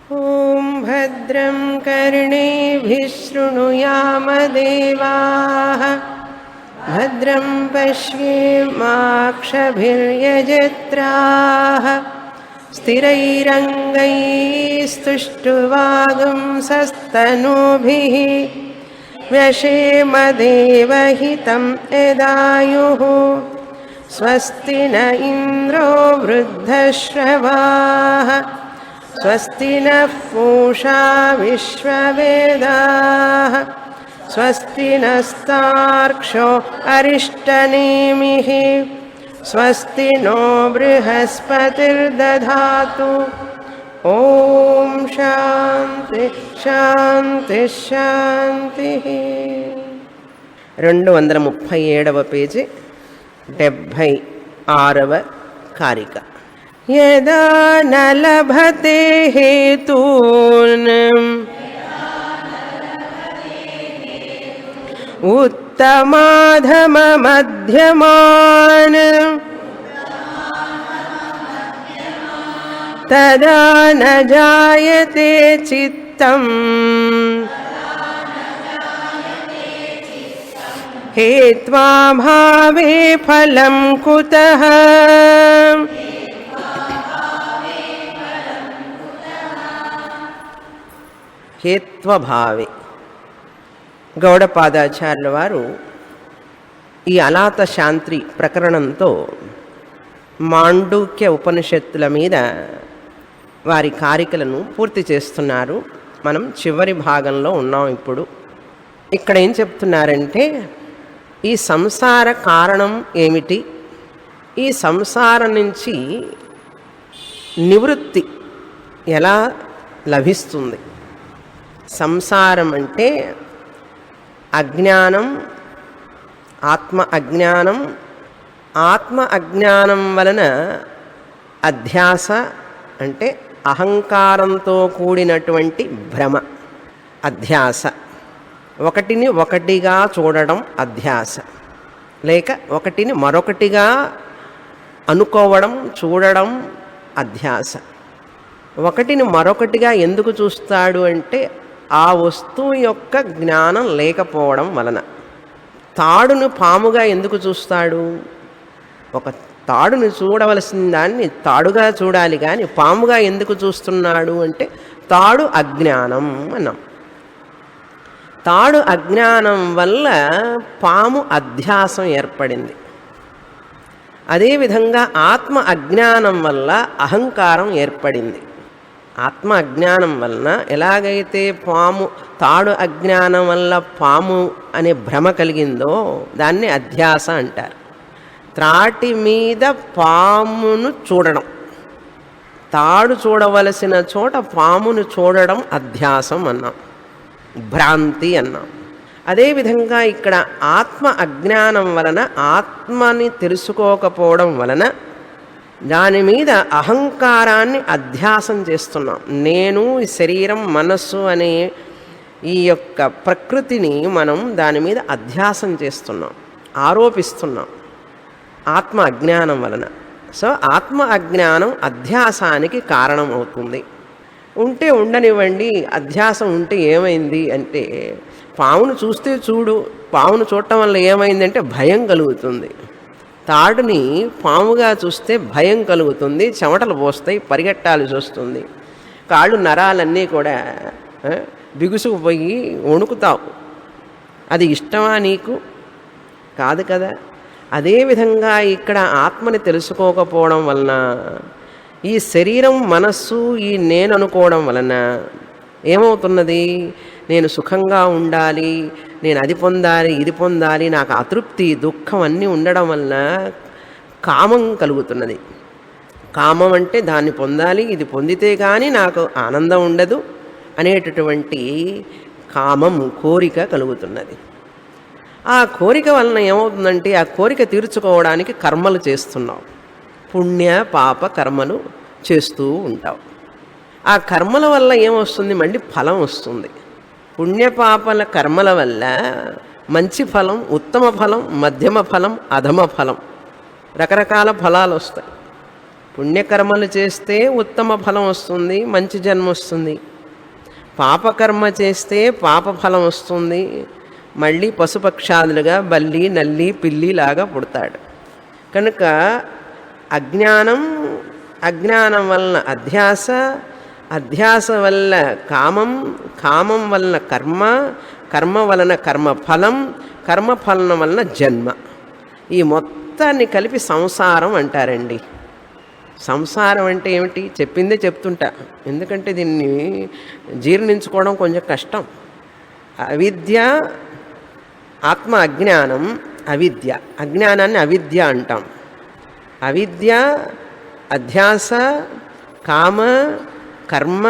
ॐ भद्रं कर्णेभिः शृणुयाम देवाः भद्रं पश्येमाक्षभिर्यजत्राः स्थिरैरङ्गैस्तुष्टुवागुंसस्तनूभिः व्यशेम देवहितं यदायुः स्वस्ति न इन्द्रो वृद्धश्रवाः स्वस्ति नः पूषा विश्ववेदाः स्वस्ति नस्तार्क्ष्यो अरिष्टनेमिः स्वस्ति नो बृहस्पतिर्दधातु ॐ शान्ति शान्ति शान्तिः 237వ పేజీ 76వ కారిక यदा न लभते हेतून् उत्तमाधममध्यमान् तदा न जायते चित्तम् हेत्वाभावे फलं कुतः హేత్వభావే గౌడపాదాచార్యుల వారు ఈ అలాత శాంతి ప్రకరణంతో మాండూక్య ఉపనిషత్తుల మీద వారి కారికలను పూర్తి చేస్తున్నారు. మనం చివరి భాగంలో ఉన్నాం. ఇప్పుడు ఇక్కడ ఏం చెప్తున్నారంటే ఈ సంసార కారణం ఏమిటి, ఈ సంసారం నుంచి నివృత్తి ఎలా లభిస్తుంది. సంసారం అంటే అజ్ఞానం, ఆత్మ అజ్ఞానం. ఆత్మ అజ్ఞానం వలన అధ్యాస అంటే అహంకారంతో కూడినటువంటి భ్రమ, అధ్యాస. ఒకటిని ఒకటిగా చూడడం అధ్యాస, లేక ఒకటిని మరొకటిగా అనుకోవడం, చూడడం అధ్యాస. ఒకటిని మరొకటిగా ఎందుకు చూస్తాడు అంటే ఆ వస్తువు యొక్క జ్ఞానం లేకపోవడం వలన. తాడును పాముగా ఎందుకు చూస్తాడు? ఒక తాడును చూడవలసిన దాన్ని తాడుగా చూడాలి, కానీ పాముగా ఎందుకు చూస్తున్నాడు అంటే తాడు అజ్ఞానం అన్నాం. తాడు అజ్ఞానం వల్ల పాము అధ్యాసం ఏర్పడింది. అదేవిధంగా ఆత్మ అజ్ఞానం వల్ల అహంకారం ఏర్పడింది. ఆత్మ అజ్ఞానం వలన ఎలాగైతే పాము, తాడు అజ్ఞానం వల్ల పాము అనే భ్రమ కలిగిందో దాన్ని అధ్యాస అంటారు. త్రాటి మీద పామును చూడడం, తాడు చూడవలసిన చోట పామును చూడడం అధ్యాసం అన్నాం, భ్రాంతి అన్నాం. అదేవిధంగా ఇక్కడ ఆత్మ అజ్ఞానం వలన, ఆత్మని తెలుసుకోకపోవడం వలన దాని మీద అహంకారాన్ని అధ్యాసం చేస్తున్నాం. నేను, ఈ శరీరం, మనస్సు అనే ఈ యొక్క ప్రకృతిని మనం దాని మీద అధ్యాసం చేస్తున్నాం, ఆరోపిస్తున్నాం ఆత్మ అజ్ఞానం వలన. సో ఆత్మ అజ్ఞానం అధ్యాసానికి కారణం అవుతుంది. ఉంటే ఉండనివ్వండి, అధ్యాసం ఉంటే ఏమైంది అంటే పామును చూస్తే చూడు, పామును చూడటం వల్ల ఏమైందంటే భయం కలుగుతుంది. తాడుని పాముగా చూస్తే భయం కలుగుతుంది, చెమటలు పోస్తాయి, పరిగెట్టాల్సి వస్తుంది, కాళ్ళు నరాలన్నీ కూడా బిగుసుకుపోయి వణుకుతావు. అది ఇష్టమా నీకు? కాదు కదా. అదేవిధంగా ఇక్కడ ఆత్మని తెలుసుకోకపోవడం వలన, ఈ శరీరం, మనస్సు, ఈ నేను అనుకోవడం వలన ఏమవుతున్నది? నేను సుఖంగా ఉండాలి, నేను అది పొందాలి, ఇది పొందాలి, నాకు అతృప్తి, దుఃఖం అన్నీ ఉండడం వలన కామం కలుగుతున్నది. కామం అంటే దాన్ని పొందాలి, ఇది పొందితే కానీ నాకు ఆనందం ఉండదు అనేటటువంటి కామం, కోరిక కలుగుతున్నది. ఆ కోరిక వలన ఏమవుతుందంటే ఆ కోరిక తీర్చుకోవడానికి కర్మలు చేస్తున్నావు, పుణ్య పాప కర్మలు చేస్తూ ఉంటావు. ఆ కర్మల వల్ల ఏమొస్తుంది? మళ్ళీ ఫలం వస్తుంది. పుణ్యపాపల కర్మల వల్ల మంచి ఫలం, ఉత్తమ ఫలం, మధ్యమ ఫలం, అధమ ఫలం, రకరకాల ఫలాలు వస్తాయి. పుణ్యకర్మలు చేస్తే ఉత్తమ ఫలం వస్తుంది, మంచి జన్మ వస్తుంది. పాపకర్మ చేస్తే పాప ఫలం వస్తుంది, మళ్ళీ పశుపక్షాదులుగా బల్లి నల్లి పిల్లిలాగా పుడతాడు. కనుక అజ్ఞానం, అజ్ఞానం వలన అధ్యాస, అధ్యాస వల్ల కామం, కామం వలన కర్మ, కర్మ వలన కర్మఫలం, కర్మఫలం వలన జన్మ. ఈ మొత్తాన్ని కలిపి సంసారం అంటారండి. సంసారం అంటే ఏమిటి చెప్పిందే చెప్తుంటా, ఎందుకంటే దీన్ని జీర్ణించుకోవడం కొంచెం కష్టం. అవిద్య, ఆత్మ అజ్ఞానం, అవిద్య. అజ్ఞానాన్ని అవిద్య అంటాం. అవిద్య, అధ్యాస, కామ, కర్మ,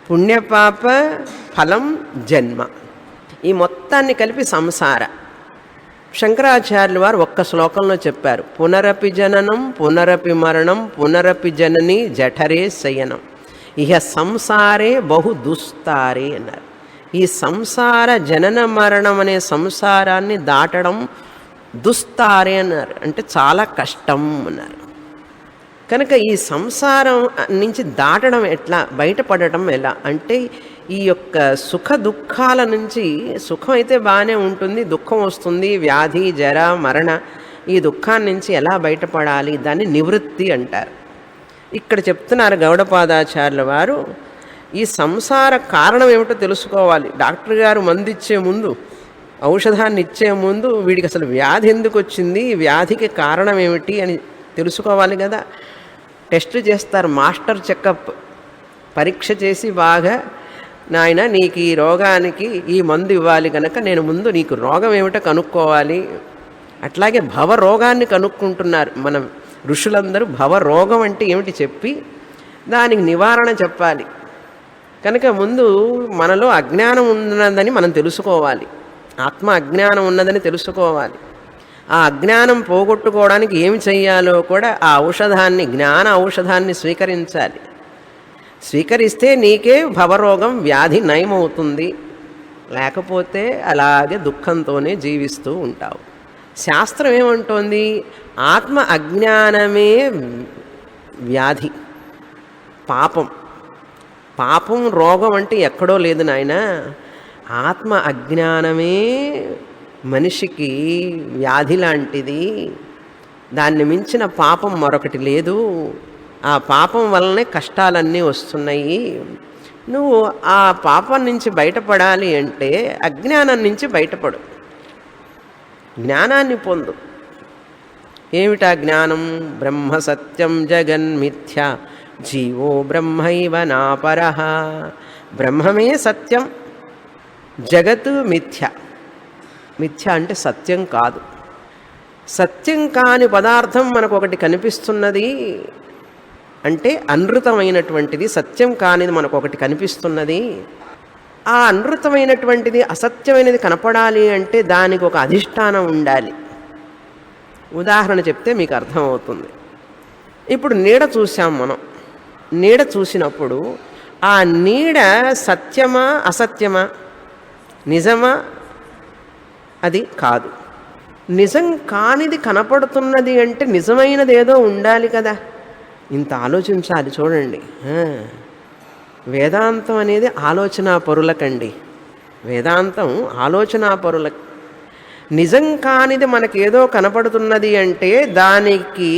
పుణ్యపాప ఫలం, జన్మ. ఈ మొత్తాన్ని కలిపి సంసార. శంకరాచార్యులు వారు ఒక్క శ్లోకంలో చెప్పారు, పునరపి జననం పునరపి మరణం పునరపి జనని జఠరే శయనం ఇహ సంసారే బహు దుస్తారే అన్నారు. ఈ సంసార జనన మరణం అనే సంసారాన్ని దాటడం దుస్తారే అన్నారు, అంటే చాలా కష్టం అన్నారు. కనుక ఈ సంసారం నుంచి దాటడం ఎట్లా, బయటపడటం ఎలా అంటే ఈ యొక్క సుఖ దుఃఖాల నుంచి, సుఖం అయితే బాగానే ఉంటుంది, దుఃఖం వస్తుంది, వ్యాధి జర మరణ, ఈ దుఃఖాన్ని నుంచి ఎలా బయటపడాలి, దాన్ని నివృత్తి అంటారు. ఇక్కడ చెప్తున్నారు గౌడపాదాచార్యుల వారు, ఈ సంసార కారణం ఏమిటో తెలుసుకోవాలి. డాక్టర్ గారు మందు ఇచ్చే ముందు, ఔషధాన్ని ఇచ్చే ముందు వీడికి అసలు వ్యాధి ఎందుకు వచ్చింది, వ్యాధికి కారణం ఏమిటి అని తెలుసుకోవాలి కదా. టెస్ట్ చేస్తారు, మాస్టర్ చెకప్, పరీక్ష చేసి బాగా, నాయన నీకు ఈ రోగానికి ఈ మందు ఇవ్వాలి కనుక నేను ముందు నీకు రోగం ఏమిటో కనుక్కోవాలి. అట్లాగే భవరోగాన్ని కనుక్కుంటున్నారు మన ఋషులందరూ. భవరోగం అంటే ఏమిటి చెప్పి దానికి నివారణ చెప్పాలి. కనుక ముందు మనలో అజ్ఞానం ఉన్నదని మనం తెలుసుకోవాలి, ఆత్మ అజ్ఞానం ఉన్నదని తెలుసుకోవాలి. ఆ అజ్ఞానం పోగొట్టుకోవడానికి ఏమి చెయ్యాలో కూడా ఆ ఔషధాన్ని, జ్ఞాన ఔషధాన్ని స్వీకరించాలి. స్వీకరిస్తే నీకే భవరోగం వ్యాధి నయమవుతుంది, లేకపోతే అలాగే దుఃఖంతోనే జీవిస్తూ ఉంటావు. శాస్త్రం ఏమంటోంది, ఆత్మ అజ్ఞానమే వ్యాధి, పాపం. పాపం రోగం అంటే ఎక్కడో లేదు నాయన, ఆత్మ అజ్ఞానమే మనిషికి వ్యాధి లాంటిది, దాన్ని మించిన పాపం మరొకటి లేదు. ఆ పాపం వల్లనే కష్టాలన్నీ వస్తున్నాయి. నువ్వు ఆ పాపం నుంచి బయటపడాలి అంటే అజ్ఞానం నుంచి బయటపడు, జ్ఞానాన్ని పొందు. ఏమిటా జ్ఞానం? బ్రహ్మ సత్యం జగన్మిథ్య జీవో బ్రహ్మైవ నాపరః. బ్రహ్మమే సత్యం, జగత్ మిథ్య. మిథ్య అంటే సత్యం కాదు. సత్యం కాని పదార్థం మనకు ఒకటి కనిపిస్తున్నది అంటే అనృతమైనటువంటిది, సత్యం కానిది మనకు ఒకటి కనిపిస్తున్నది. ఆ అనృతమైనటువంటిది, అసత్యమైనది కనపడాలి అంటే దానికి ఒక అధిష్టానం ఉండాలి. ఉదాహరణ చెప్తే మీకు అర్థమవుతుంది. ఇప్పుడు నీడ చూసాం మనం. నీడ చూసినప్పుడు ఆ నీడ సత్యమా అసత్యమా, నిజమా? అది కాదు. నిజం కానిది కనపడుతున్నది అంటే నిజమైనది ఏదో ఉండాలి కదా. ఇంత ఆలోచించాలి చూడండి. వేదాంతం అనేది ఆలోచనా పరులకండి. వేదాంతం ఆలోచనా పరులకు. నిజం కానిది మనకేదో కనపడుతున్నది అంటే దానికి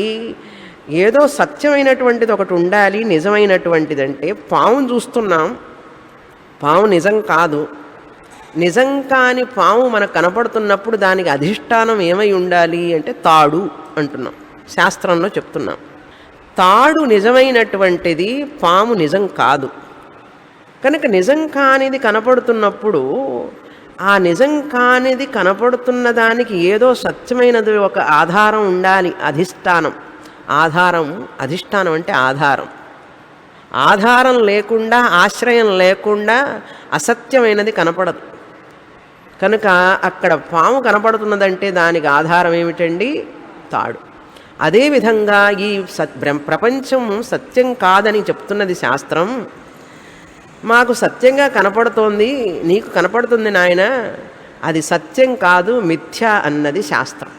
ఏదో సత్యమైనటువంటిది ఒకటి ఉండాలి, నిజమైనటువంటిది. అంటే పామును చూస్తున్నాం, పాము నిజం కాదు. నిజం కాని పాము మనకు కనపడుతున్నప్పుడు దానికి అధిష్టానం ఏమై ఉండాలి అంటే తాడు అంటున్నాం, శాస్త్రంలో చెప్తున్నాం. తాడు నిజమైనటువంటిది, పాము నిజం కాదు. కనుక నిజం కానిది కనపడుతున్నప్పుడు ఆ నిజం కానిది కనపడుతున్న దానికి ఏదో సత్యమైనది ఒక ఆధారం ఉండాలి, అధిష్టానం. ఆధారం, అధిష్టానం అంటే ఆధారం. ఆధారం లేకుండా, ఆశ్రయం లేకుండా అసత్యమైనది కనపడదు. కనుక అక్కడ పాము కనపడుతున్నదంటే దానికి ఆధారం ఏమిటండి? తాడు. అదేవిధంగా ఈ ప్రపంచం సత్యం కాదని చెప్తున్నది శాస్త్రం. మాకు సత్యంగా కనపడుతోంది, నీకు కనపడుతుంది నాయన, అది సత్యం కాదు, మిథ్య అన్నది శాస్త్రం.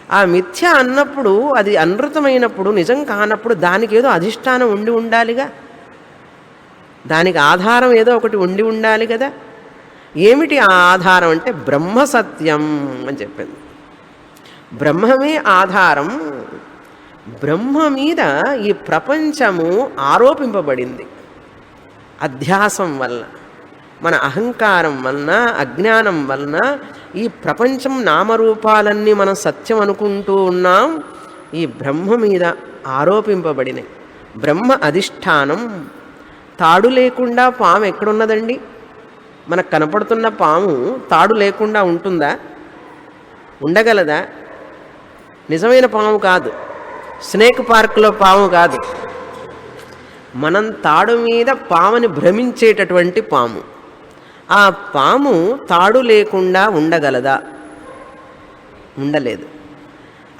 ఆ మిథ్య అన్నప్పుడు అది అనృతమైనప్పుడు, నిజం కానప్పుడు దానికి ఏదో అధిష్టానం ఉండి ఉండాలిగా, దానికి ఆధారం ఏదో ఒకటి ఉండి ఉండాలి కదా. ఏమిటి ఆ ఆధారం అంటే బ్రహ్మ సత్యం అని చెప్పింది. బ్రహ్మమే ఆధారం. బ్రహ్మ మీద ఈ ప్రపంచము ఆరోపింపబడింది అధ్యాసం వల్ల, మన అహంకారం వలన, అజ్ఞానం వలన ఈ ప్రపంచం నామరూపాలన్నీ మనం సత్యం అనుకుంటూ ఉన్నాం. ఈ బ్రహ్మ మీద ఆరోపింపబడినాయి. బ్రహ్మ అధిష్టానం. తాడు లేకుండా పాము ఎక్కడున్నదండి? మనకు కనపడుతున్న పాము తాడు లేకుండా ఉంటుందా? ఉండగలదా? నిజమైన పాము కాదు, స్నేక్ పార్క్లో పాము కాదు, మనం తాడు మీద పాముని భ్రమించేటటువంటి పాము. ఆ పాము తాడు లేకుండా ఉండగలదా? ఉండలేదు.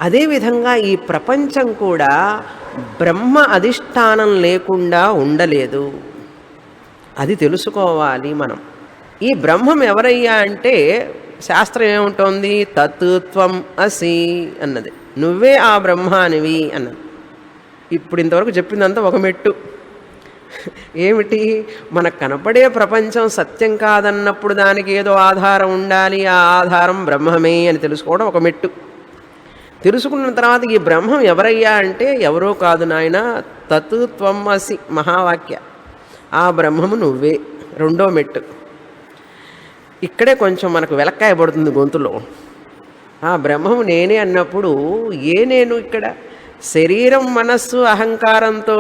అదేవిధంగా ఈ ప్రపంచం కూడా బ్రహ్మ అధిష్టానం లేకుండా ఉండలేదు. అది తెలుసుకోవాలి మనం. ఈ బ్రహ్మం ఎవరయ్యా అంటే శాస్త్రం ఏముంటోంది? తత్వం అసి అన్నది. నువ్వే ఆ బ్రహ్మానివి అన్నది. ఇప్పుడు ఇంతవరకు చెప్పిందంతా ఒక మెట్టు. ఏమిటి? మనకు కనపడే ప్రపంచం సత్యం కాదన్నప్పుడు దానికి ఏదో ఆధారం ఉండాలి, ఆ ఆధారం బ్రహ్మమే అని తెలుసుకోవడం ఒక మెట్టు. తెలుసుకున్న తర్వాత ఈ బ్రహ్మం ఎవరయ్యా అంటే ఎవరో కాదు నాయన, తత్వం అసి మహావాక్య. ఆ బ్రహ్మము నువ్వే, రెండో మెట్టు. ఇక్కడే కొంచెం మనకు వెలక్కాయ పడుతుంది గొంతులో. ఆ బ్రహ్మము నేనే అన్నప్పుడు ఏ నేను ఇక్కడ? శరీరం, మనస్సు, అహంకారంతో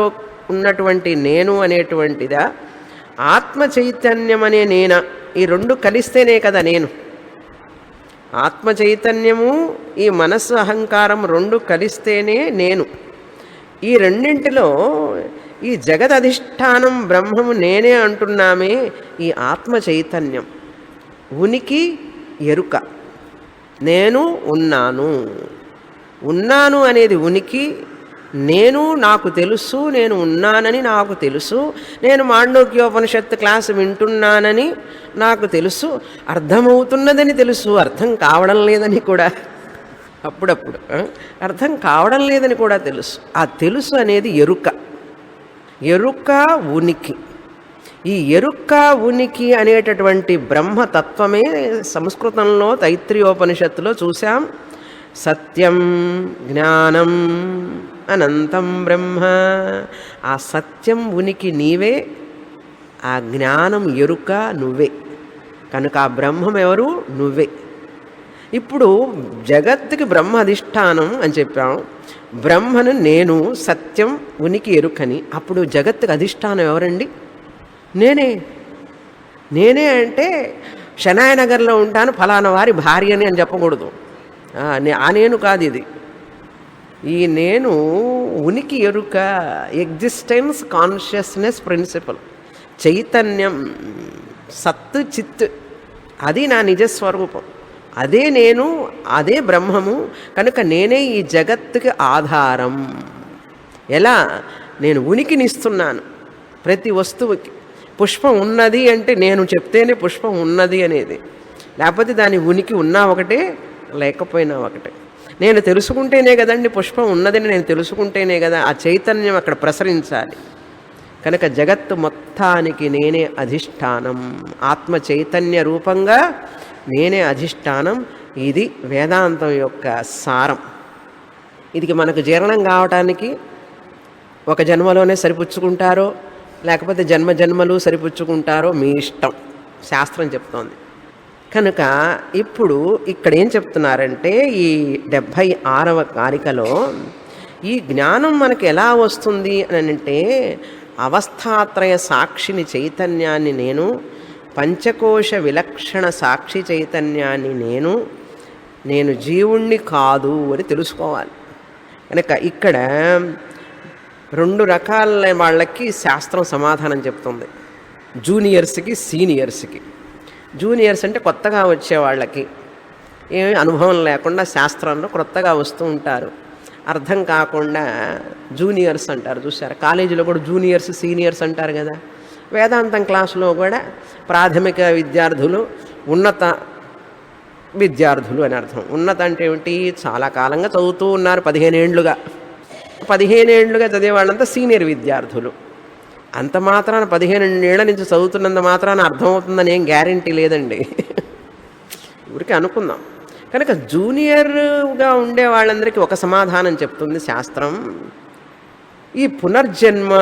ఉన్నటువంటి నేను అనేటువంటిదా, ఆత్మ చైతన్యం అనే నేనా? ఈ రెండు కలిస్తేనే కదా నేను. ఆత్మ చైతన్యము, ఈ మనస్సు, అహంకారం రెండు కలిస్తేనే నేను. ఈ రెండింటిలో ఈ జగదధిష్టానం బ్రహ్మము నేనే అంటున్నామే, ఈ ఆత్మ చైతన్యం, ఉనికి, ఎరుక. నేను ఉన్నాను, ఉన్నాను అనేది ఉనికి. నేను నాకు తెలుసు, నేను ఉన్నానని నాకు తెలుసు. నేను మాండూక్యోపనిషత్తు క్లాసు వింటున్నానని నాకు తెలుసు. అర్థమవుతున్నదని తెలుసు, అర్థం కావడం లేదని కూడా అప్పుడప్పుడు అర్థం కావడం లేదని కూడా తెలుసు. ఆ తెలుసు అనేది ఎరుక. ఎరుక, ఉనికి. ఈ ఎరుక, ఉనికి అనేటటువంటి బ్రహ్మతత్వమే సంస్కృతంలో తైత్రీయోపనిషత్తులో చూసాం. సత్యం, జ్ఞానం, అనంతం బ్రహ్మ. ఆ సత్యం, ఉనికి నీవే, ఆ జ్ఞానం, ఎరుక నువ్వే. కనుక ఆ బ్రహ్మం ఎవరు? నువ్వే. ఇప్పుడు జగత్తుకి బ్రహ్మ అధిష్టానం అని చెప్పాం. బ్రహ్మను నేను, సత్యం, ఉనికి, ఎరుకని. అప్పుడు జగత్తుకి అధిష్టానం ఎవరండి? నేనే. నేనే అంటే శనాయనగర్లో ఉంటాను, ఫలానా వారి భార్యని అని చెప్పకూడదు. ఆ నేను కాదు ఇది. ఈ నేను ఉనికి, ఎరుక, ఎగ్జిస్టెన్స్ కాన్షియస్నెస్ ప్రిన్సిపల్, చైతన్యం, సత్, చిత్, అది నా నిజస్వరూపం. అదే నేను, అదే బ్రహ్మము. కనుక నేనే ఈ జగత్తుకి ఆధారం. ఎలా? నేను ఉనికినిస్తున్నాను ప్రతి వస్తువుకి. పుష్పం ఉన్నది అంటే నేను చెప్తేనే పుష్పం ఉన్నది అనేది, లేకపోతే దాని ఉనికి ఉన్నా ఒకటే, లేకపోయినా ఒకటే. నేను తెలుసుకుంటేనే కదండి పుష్పం ఉన్నదని, నేను తెలుసుకుంటేనే కదా ఆ చైతన్యం అక్కడ ప్రసరించాలి. కనుక జగత్తు మొత్తానికి నేనే అధిష్టానం, ఆత్మ చైతన్య రూపంగా నేనే అధిష్టానం. ఇది వేదాంతం యొక్క సారం. ఇది మనకు జీర్ణం కావటానికి ఒక జన్మలోనే సరిపుచ్చుకుంటారో లేకపోతే జన్మ జన్మలు సరిపుచ్చుకుంటారో మీ ఇష్టం, శాస్త్రం చెప్తోంది. కనుక ఇప్పుడు ఇక్కడ ఏం చెప్తున్నారంటే ఈ 76వ కారికలో ఈ జ్ఞానం మనకు ఎలా వస్తుంది అని అంటే, అవస్థాత్రయ సాక్షిని చైతన్యాన్ని నేను, పంచకోశ విలక్షణ సాక్షి చైతన్యాన్ని నేను జీవుణ్ణి కాదు అని తెలుసుకోవాలి. కనుక ఇక్కడ రెండు రకాల వాళ్ళకి శాస్త్రం సమాధానం చెప్తుంది. జూనియర్స్కి, సీనియర్స్కి. జూనియర్స్ అంటే కొత్తగా వచ్చే వాళ్ళకి, ఏమి అనుభవం లేకుండా శాస్త్రంలో కొత్తగా వస్తూ ఉంటారు, అర్థం కాకుండా జూనియర్స్ అంటారు. చూసారు, కాలేజీలో కూడా జూనియర్స్, సీనియర్స్ అంటారు కదా. వేదాంతం క్లాసులో కూడా ప్రాథమిక విద్యార్థులు, ఉన్నత విద్యార్థులు అని అర్థం. ఉన్నత అంటే ఏమిటి? చాలా కాలంగా చదువుతూ ఉన్నారు, 15 ఏండ్లుగా. 15 ఏండ్లుగా చదివే వాళ్ళంతా సీనియర్ విద్యార్థులు. అంత మాత్రాన 15 ఏళ్ల నుంచి చదువుతున్నంత మాత్రాన అర్థమవుతుందని ఏం గ్యారంటీ లేదండి. ఊరికే అనుకుందాం. కనుక జూనియర్గా ఉండే వాళ్ళందరికీ ఒక సమాధానం చెప్తుంది శాస్త్రం. ఈ పునర్జన్మ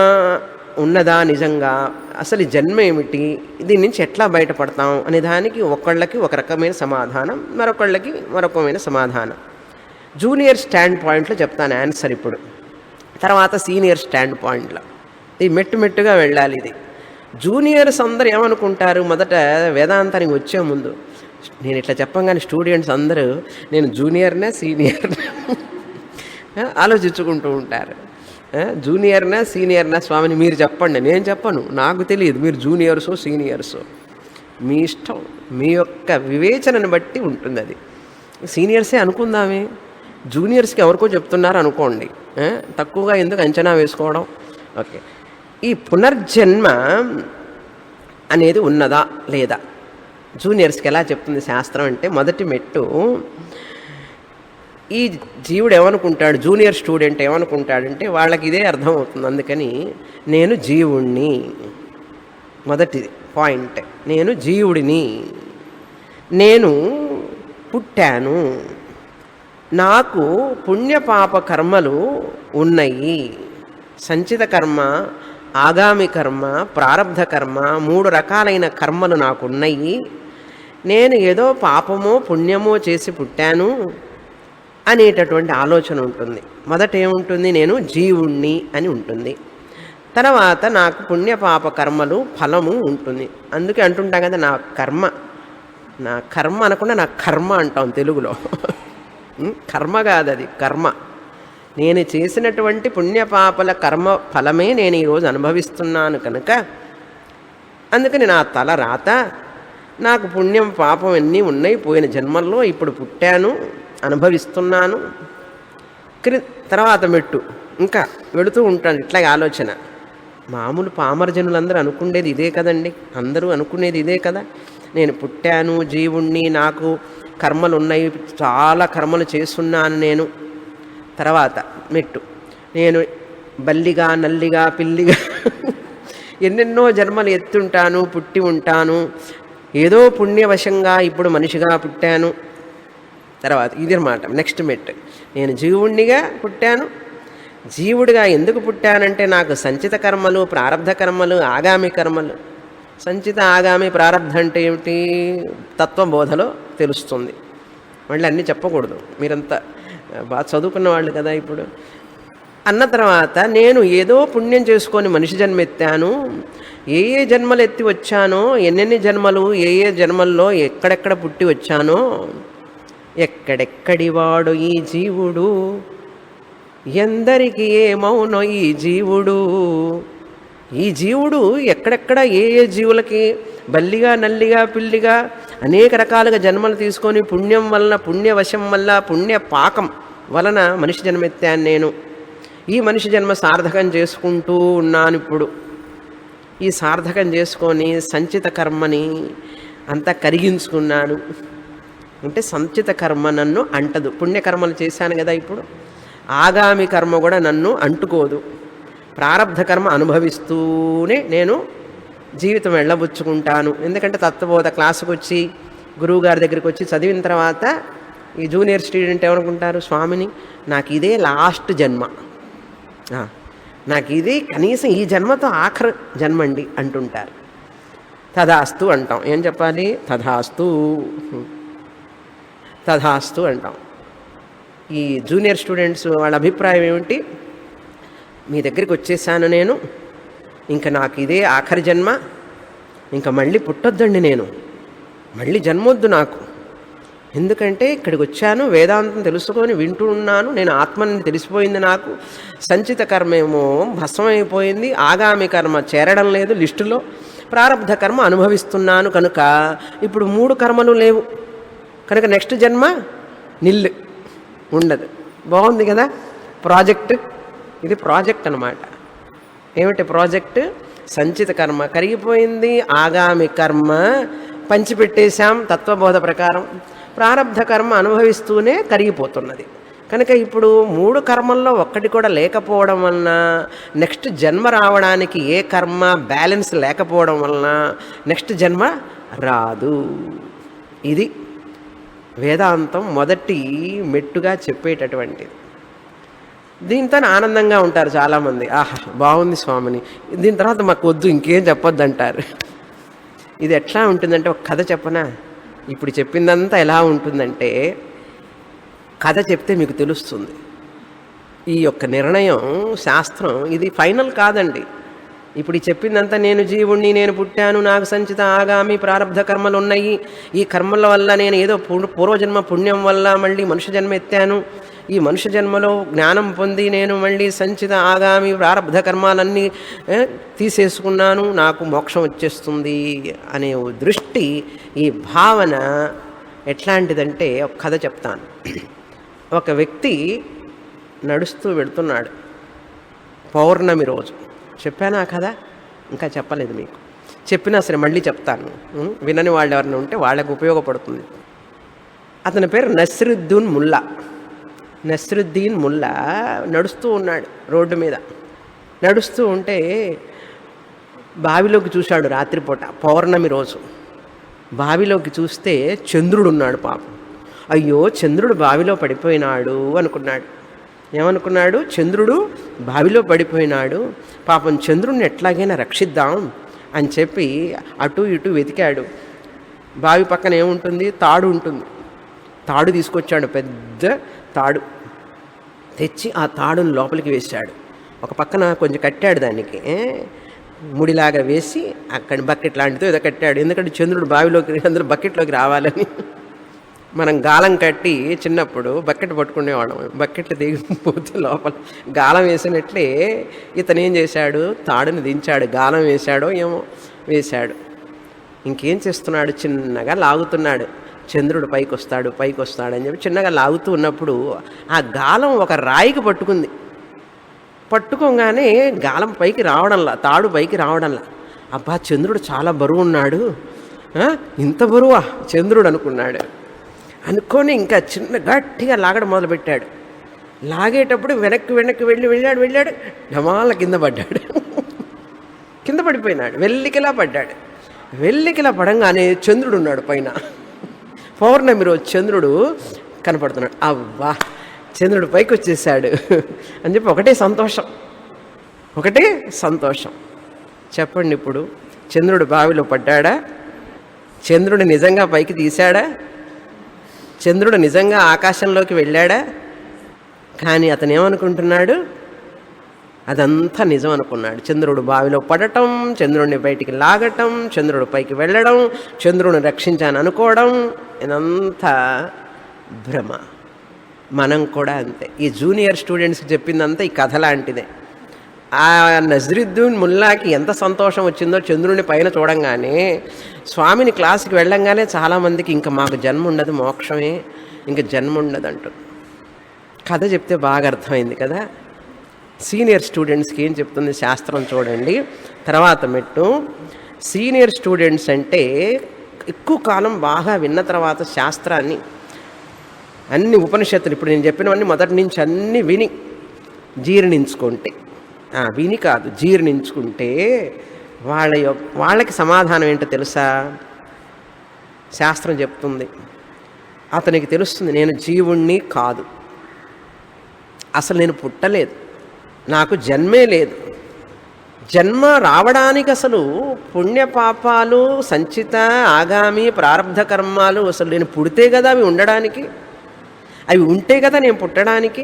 ఉన్నదా నిజంగా? అసలు ఈ జన్మ ఏమిటి? దీని నుంచి ఎట్లా బయటపడతాం అనే దానికి ఒకళ్ళకి ఒక రకమైన సమాధానం, మరొకళ్ళకి మరొకమైన సమాధానం. జూనియర్ స్టాండ్ పాయింట్లో చెప్తాను ఆన్సర్ ఇప్పుడు, తర్వాత సీనియర్ స్టాండ్ పాయింట్లో. ఇది మెట్టుగా వెళ్ళాలి. ఇది జూనియర్స్ అందరూ ఏమనుకుంటారు? మొదట వేదాంతానికి వచ్చే ముందు నేను ఇట్లా చెప్పంగానే స్టూడెంట్స్ అందరూ నేను జూనియర్నా సీనియర్నా ఆలోచించుకుంటూ ఉంటారు. జూనియర్నా సీనియర్నా స్వామిని మీరు చెప్పండి. నేను చెప్పను, నాకు తెలియదు మీరు జూనియర్సో సీనియర్సో, మీ ఇష్టం, మీ యొక్క వివేచనను బట్టి ఉంటుంది. అది సీనియర్సే అనుకుందామే, జూనియర్స్కి ఎవరికో చెప్తున్నారు అనుకోండి, తక్కువగా ఎందుకు అంచనా వేసుకోవడం. ఓకే, ఈ పునర్జన్మ అనేది ఉన్నదా లేదా జూనియర్స్కి ఎలా చెప్తుంది శాస్త్రం అంటే, మొదటి మెట్టు ఈ జీవుడు ఏమనుకుంటాడు, జూనియర్ స్టూడెంట్ ఏమనుకుంటాడంటే వాళ్ళకి ఇదే అర్థమవుతుంది. అందుకని నేను జీవుణ్ణి, మొదటి పాయింట్, నేను జీవుడిని, నేను పుట్టాను, నాకు పుణ్యపాప కర్మలు ఉన్నాయి, సంచిత కర్మ, ఆగామి కర్మ, ప్రారబ్ధ కర్మ, 3 రకాలైన కర్మలు నాకున్నాయి. నేను ఏదో పాపమో పుణ్యమో చేసి పుట్టాను అనేటటువంటి ఆలోచన ఉంటుంది. మొదట ఏముంటుంది? నేను జీవుణ్ణి అని ఉంటుంది. తర్వాత నాకు పుణ్యపాప కర్మలు ఫలము ఉంటుంది. అందుకే అంటుంటాం కదా నా కర్మ అనకుండా నా కర్మ అంటాం తెలుగులో. కర్మ కాదు, అది కర్మ. నేను చేసినటువంటి పుణ్యపాపల కర్మ ఫలమే నేను ఈరోజు అనుభవిస్తున్నాను కనుక అందుకని నా తల రాత, నాకు పుణ్యం పాపం అన్నీ ఉన్నాయి పోయిన జన్మల్లో, ఇప్పుడు పుట్టాను, అనుభవిస్తున్నాను. తర్వాత మెట్టు ఇంకా వెళుతూ ఉంటాను. ఇట్లాగే ఆలోచన మామూలు పామరజనులందరూ అనుకునేది ఇదే కదండి, అందరూ అనుకునేది ఇదే కదా. నేను పుట్టాను, జీవుణ్ణి, నాకు కర్మలు ఉన్నాయి, చాలా కర్మలు చేస్తున్నాను నేను. తర్వాత మెట్టు, నేను బల్లిగా, నల్లిగా, పిల్లిగా ఎన్నెన్నో జన్మలు ఎత్తుంటాను, పుట్టి ఉంటాను, ఏదో పుణ్యవశంగా ఇప్పుడు మనిషిగా పుట్టాను. తర్వాత ఇది అన్నమాట నెక్స్ట్ మెట్, నేను జీవుణ్ణిగా పుట్టాను. జీవుడిగా ఎందుకు పుట్టానంటే నాకు సంచిత కర్మలు, ప్రారబ్ధ కర్మలు, ఆగామి కర్మలు. సంచిత, ఆగామి, ప్రారబ్ధ అంటే ఏమిటి తత్వబోధలో తెలుస్తుంది. మళ్ళీ అన్నీ చెప్పకూడదు, మీరంతా బాగా చదువుకున్న వాళ్ళు కదా. ఇప్పుడు అన్న తర్వాత నేను ఏదో పుణ్యం చేసుకొని మనిషి జన్మ ఎత్తాను, ఏ ఏ జన్మలు ఎత్తి వచ్చానో, ఎన్నెన్ని జన్మలు, ఏ ఏ జన్మల్లో ఎక్కడెక్కడ పుట్టి వచ్చానో, ఎక్కడెక్కడివాడు ఈ జీవుడు, ఎందరికి ఏమౌనో ఈ జీవుడు. ఈ జీవుడు ఎక్కడెక్కడ ఏ ఏ జీవులకి బల్లిగా, నల్లిగా, పిల్లిగా అనేక రకాలుగా జన్మలు తీసుకొని పుణ్యం వలన, పుణ్యవశం వల్ల, పుణ్య పాకం వలన మనిషి జన్మెత్తాను నేను. ఈ మనిషి జన్మ సార్థకం చేసుకుంటూ ఉన్నాను. ఇప్పుడు ఈ సార్థకం చేసుకొని సంచిత కర్మని అంతా కరిగించుకున్నాను. అంటే సంచిత కర్మ నన్ను అంటదు, పుణ్యకర్మలు చేశాను కదా. ఇప్పుడు ఆగామి కర్మ కూడా నన్ను అంటుకోదు. ప్రారబ్ధ కర్మ అనుభవిస్తూనే నేను జీవితం వెళ్ళబుచ్చుకుంటాను. ఎందుకంటే తత్వబోధ క్లాసుకు వచ్చి గురువుగారి దగ్గరికి వచ్చి చదివిన తర్వాత ఈ జూనియర్ స్టూడెంట్ ఏమనుకుంటారు, స్వామిని నాకు ఇదే లాస్ట్ జన్మ, నాకు ఇది కనీసం ఈ జన్మతో ఆఖరి జన్మండి అంటుంటారు. తథాస్తు అంటాం. ఏం చెప్పాలి? తథాస్తు, తథాస్తు అంటాం. ఈ జూనియర్ స్టూడెంట్స్ వాళ్ళ అభిప్రాయం ఏమిటి? మీ దగ్గరికి వచ్చేసాను నేను, ఇంకా నాకు ఇదే ఆఖరి జన్మ, ఇంకా మళ్ళీ పుట్టొద్దండి, నేను మళ్ళీ జన్మొద్దు నాకు. ఎందుకంటే ఇక్కడికి వచ్చాను, వేదాంతం తెలుసుకొని వింటూ ఉన్నాను, నేను ఆత్మని తెలిసిపోయింది నాకు. సంచిత కర్మ ఏమో భస్మైపోయింది, ఆగామి కర్మ చేరడం లేదు లిస్టులో, ప్రారబ్ధ కర్మ అనుభవిస్తున్నాను కనుక ఇప్పుడు 3 కర్మలు లేవు కనుక నెక్స్ట్ జన్మ నిల్లు ఉండదు. బాగుంది కదా ప్రాజెక్ట్. ఇది ప్రాజెక్ట్ అన్నమాట. ఏమిటి ప్రాజెక్ట్? సంచిత కర్మ కరిగిపోయింది, ఆగామి కర్మ పంచిపెట్టేశాం తత్వబోధ ప్రకారం. ప్రారబ్ధ కర్మ అనుభవిస్తూనే కరిగిపోతున్నది. కనుక ఇప్పుడు 3 కర్మల్లో ఒక్కటి కూడా లేకపోవడం వలన నెక్స్ట్ జన్మ రావడానికి ఏ కర్మ బ్యాలెన్స్ లేకపోవడం వలన నెక్స్ట్ జన్మ రాదు. ఇది వేదాంతం మొదటి మెట్టుగా చెప్పేటటువంటిది. దీంతో ఆనందంగా ఉంటారు చాలామంది. ఆహా, బాగుంది స్వామిని, దీని తర్వాత మాకు వద్దు, ఇంకేం చెప్పొద్దు అంటారు. ఇది ఎట్లా ఉంటుందంటే, ఒక కథ చెప్పనా? ఇప్పుడు చెప్పిందంతా ఎలా ఉంటుందంటే, కథ చెప్తే మీకు తెలుస్తుంది. ఈ యొక్క నిర్ణయం శాస్త్రం ఇది ఫైనల్ కాదండి. ఇప్పుడు ఈ చెప్పిందంతా నేను జీవుణ్ణి, నేను పుట్టాను, నాకు సంచిత ఆగామి ప్రారబ్ధ కర్మలు ఉన్నాయి, ఈ కర్మల వల్ల నేను ఏదో పూర్వజన్మ పుణ్యం వల్ల మళ్ళీ మనుష్య జన్మ ఎత్తాను, ఈ మనుష్య జన్మలో జ్ఞానం పొంది నేను మళ్ళీ సంచిత ఆగామి ప్రారబ్ధ కర్మాలన్నీ తీసేసుకున్నాను, నాకు మోక్షం వచ్చేస్తుంది అనే దృష్టి, ఈ భావన ఎట్లాంటిదంటే ఒక కథ చెప్తాను. ఒక వ్యక్తి నడుస్తూ వెళుతున్నాడు పౌర్ణమి రోజు. చెప్పానా కథ? ఇంకా చెప్పలేదు మీకు. చెప్పినా సరే మళ్ళీ చెప్తాను, వినని వాళ్ళు ఎవరైనా ఉంటే వాళ్ళకు ఉపయోగపడుతుంది. అతని పేరు నస్రుద్దీన్ ముల్లా. నస్రుద్దీన్ ముల్లా నడుస్తూ ఉన్నాడు రోడ్డు మీద. నడుస్తూ ఉంటే బావిలోకి చూశాడు రాత్రిపూట, పౌర్ణమి రోజు. బావిలోకి చూస్తే చంద్రుడు ఉన్నాడు. పాపం, అయ్యో చంద్రుడు బావిలో పడిపోయినాడు అనుకున్నాడు. ఏమనుకున్నాడు? చంద్రుడు బావిలో పడిపోయినాడు, పాపం చంద్రుడిని ఎట్లాగైనా రక్షిద్దాం అని చెప్పి అటు ఇటు వెతికాడు. బావి పక్కన ఏముంటుంది? తాడు ఉంటుంది. తాడు తీసుకొచ్చాడు, పెద్ద తాడు తెచ్చి ఆ తాడుని లోపలికి వేశాడు. ఒక పక్కన కొంచెం కట్టాడు, దానికి ముడిలాగా వేసి అక్కడ బకెట్ లాంటిదో ఏదో కట్టాడు. ఎందుకంటే చంద్రుడు బావిలోకి అందరూ బకెట్లోకి రావాలని. మనం గాలం కట్టి చిన్నప్పుడు బకెట్ పట్టుకునేవాళ్ళం. బకెట్లు దిగిపోతే లోపల గాలం వేసినట్లే ఇతను ఏం చేశాడు? తాడుని దించాడు. గాలం వేశాడో ఏమో వేశాడు. ఇంకేం చేస్తున్నాడు? చిన్నగా లాగుతున్నాడు. చంద్రుడు పైకి వస్తాడు అని చెప్పి చిన్నగా లాగుతూ ఉన్నప్పుడు ఆ గాలం ఒక రాయికి పట్టుకుంది. పట్టుకోగానే గాలం పైకి రావడంలా, తాడు పైకి రావడంలా. అబ్బా, చంద్రుడు చాలా బరువు ఉన్నాడు, ఇంత బరువా చంద్రుడు అనుకున్నాడు. అనుకొని ఇంకా చిన్న గట్టిగా లాగడం మొదలుపెట్టాడు. లాగేటప్పుడు వెనక్కి వెళ్ళాడు, ఢమాల కింద పడ్డాడు. కింద పడిపోయినాడు, వెల్లికిలా పడ్డాడు. వెల్లికిలా పడంగానే చంద్రుడు ఉన్నాడు పైన. పౌర్ణమి రోజు చంద్రుడు కనపడుతున్నాడు. అవ్వా, చంద్రుడు పైకి వచ్చేసాడు అని చెప్పి ఒకటే సంతోషం. చెప్పండి, ఇప్పుడు చంద్రుడు బావిలో పడ్డాడా? చంద్రుడు నిజంగా పైకి తీశాడా? చంద్రుడు నిజంగా ఆకాశంలోకి వెళ్ళాడా? కానీ అతను ఏమనుకుంటున్నాడు? అదంతా నిజం అనుకున్నాడు. చంద్రుడు బావిలో పడటం, చంద్రుడిని బయటికి లాగటం, చంద్రుడు పైకి వెళ్ళడం, చంద్రుడిని రక్షించాను అనుకోవడం, ఇదంతా భ్రమ. మనం కూడా అంతే. ఈ జూనియర్ స్టూడెంట్స్కి చెప్పిందంతా ఈ కథ లాంటిదే. ఆ నస్రుద్దీన్ ముల్లాకి ఎంత సంతోషం వచ్చిందో చంద్రుడిని పైన చూడంగానే. స్వామిని క్లాసుకి వెళ్ళంగానే చాలామందికి ఇంకా మాకు జన్మ ఉండదు, మోక్షమే, ఇంక జన్మ ఉండదు అంటుంది. కథ చెప్తే బాగా అర్థమైంది కదా. సీనియర్ స్టూడెంట్స్కి ఏం చెప్తుంది శాస్త్రం చూడండి. తర్వాత మెట్టు, సీనియర్ స్టూడెంట్స్ అంటే ఎక్కువ కాలం బాగా విన్న తర్వాత శాస్త్రాన్ని, అన్ని ఉపనిషత్తులు ఇప్పుడు నేను చెప్పినవన్నీ మొదటి నుంచి అన్నీ విని జీర్ణించుకుంటే, విని కాదు జీర్ణించుకుంటే వాళ్ళకి సమాధానం ఏంటో తెలుసా? శాస్త్రం చెప్తుంది, అతనికి తెలుస్తుంది నేను జీవుణ్ణి కాదు, అసలు నేను పుట్టలేదు, నాకు జన్మే లేదు. జన్మ రావడానికి అసలు పుణ్యపాపాలు, సంచిత ఆగామి ప్రారబ్ధ కర్మాలు అసలు నేను పుడితే కదా అవి ఉండడానికి, అవి ఉంటే కదా నేను పుట్టడానికి.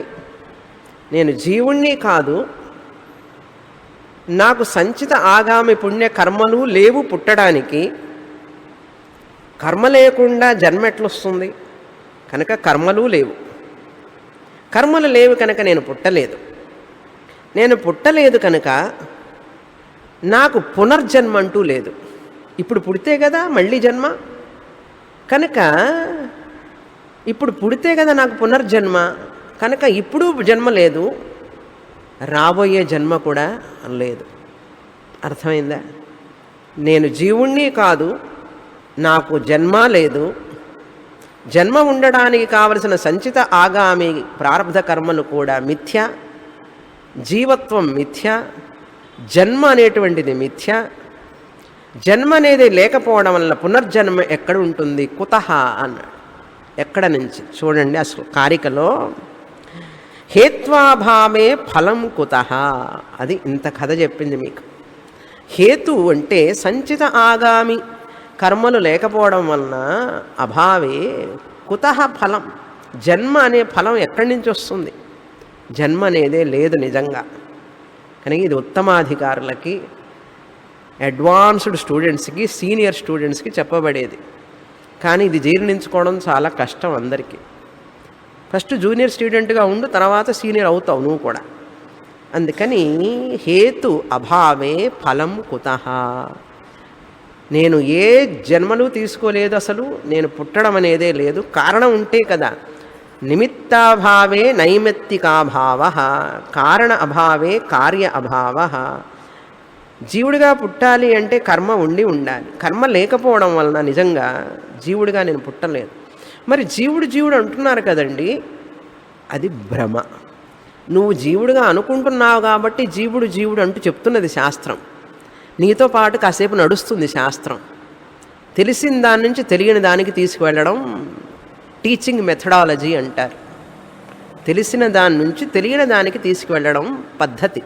నేను జీవుణ్ణి కాదు, నాకు సంచిత ఆగామి పుణ్య కర్మలు లేవు పుట్టడానికి. కర్మ లేకుండా జన్మ ఎట్లొస్తుంది? కనుక కర్మలు లేవు. కర్మలు లేవు కనుక నేను పుట్టలేదు. నేను పుట్టలేదు కనుక నాకు పునర్జన్మ అంటూ లేదు. ఇప్పుడు పుడితే కదా మళ్ళీ జన్మ, కనుక ఇప్పుడు పుడితే కదా నాకు పునర్జన్మ, కనుక ఇప్పుడు జన్మ లేదు, రాబోయే జన్మ కూడా లేదు. అర్థమైందా? నేను జీవుణ్ణి కాదు, నాకు జన్మ లేదు, జన్మ ఉండడానికి కావలసిన సంచిత ఆగామి ప్రారబ్ధ కర్మలు కూడా మిథ్య, జీవత్వం మిథ్య, జన్మ అనేటువంటిది మిథ్య. జన్మ అనేది లేకపోవడం వల్ల పునర్జన్మ ఎక్కడ ఉంటుంది? కుతః అన్నాడు. ఎక్కడ నుంచి చూడండి అసలు కారికలో, హేత్వాభావే ఫలం కుతః. అది ఇంత కథ చెప్పింది మీకు. హేతు అంటే సంచిత ఆగామి కర్మలు లేకపోవడం వలన అభావే కుతః ఫలం. జన్మ అనే ఫలం ఎక్కడి నుంచి వస్తుంది? జన్మ అనేదే లేదు నిజంగా. కనుక ఇది ఉత్తమాధికారులకి, అడ్వాన్స్డ్ స్టూడెంట్స్కి, సీనియర్ స్టూడెంట్స్కి చెప్పబడేది. కానీ ఇది జీర్ణించుకోవడం చాలా కష్టం అందరికీ. ఫస్ట్ జూనియర్ స్టూడెంట్గా ఉండు, తర్వాత సీనియర్ అవుతావు నువ్వు కూడా. అందుకని హేతు అభావే ఫలం కుతః. నేను ఏ జన్మలు తీసుకోలేదు, అసలు నేను పుట్టడం అనేదే లేదు. కారణం ఉంటే కదా. నిమిత్తాభావే నైమిత్తికాభావ, కారణ అభావే కార్య అభావ. జీవుడిగా పుట్టాలి అంటే కర్మ ఉండాలి. కర్మ లేకపోవడం వలన నిజంగా జీవుడిగా నేను పుట్టలేదు. మరి జీవుడు అంటున్నారు కదండి, అది భ్రమ. నువ్వు జీవుడిగా అనుకుంటున్నావు కాబట్టి జీవుడు అంటూ చెప్తున్నది శాస్త్రం. నీతో పాటు కాసేపు నడుస్తుంది శాస్త్రం. తెలిసిన దాని నుంచి తెలియని దానికి తీసుకువెళ్ళడం టీచింగ్ మెథడాలజీ అంటారు. తెలిసిన దాని నుంచి తెలియని దానికి తీసుకువెళ్ళడం పద్ధతి.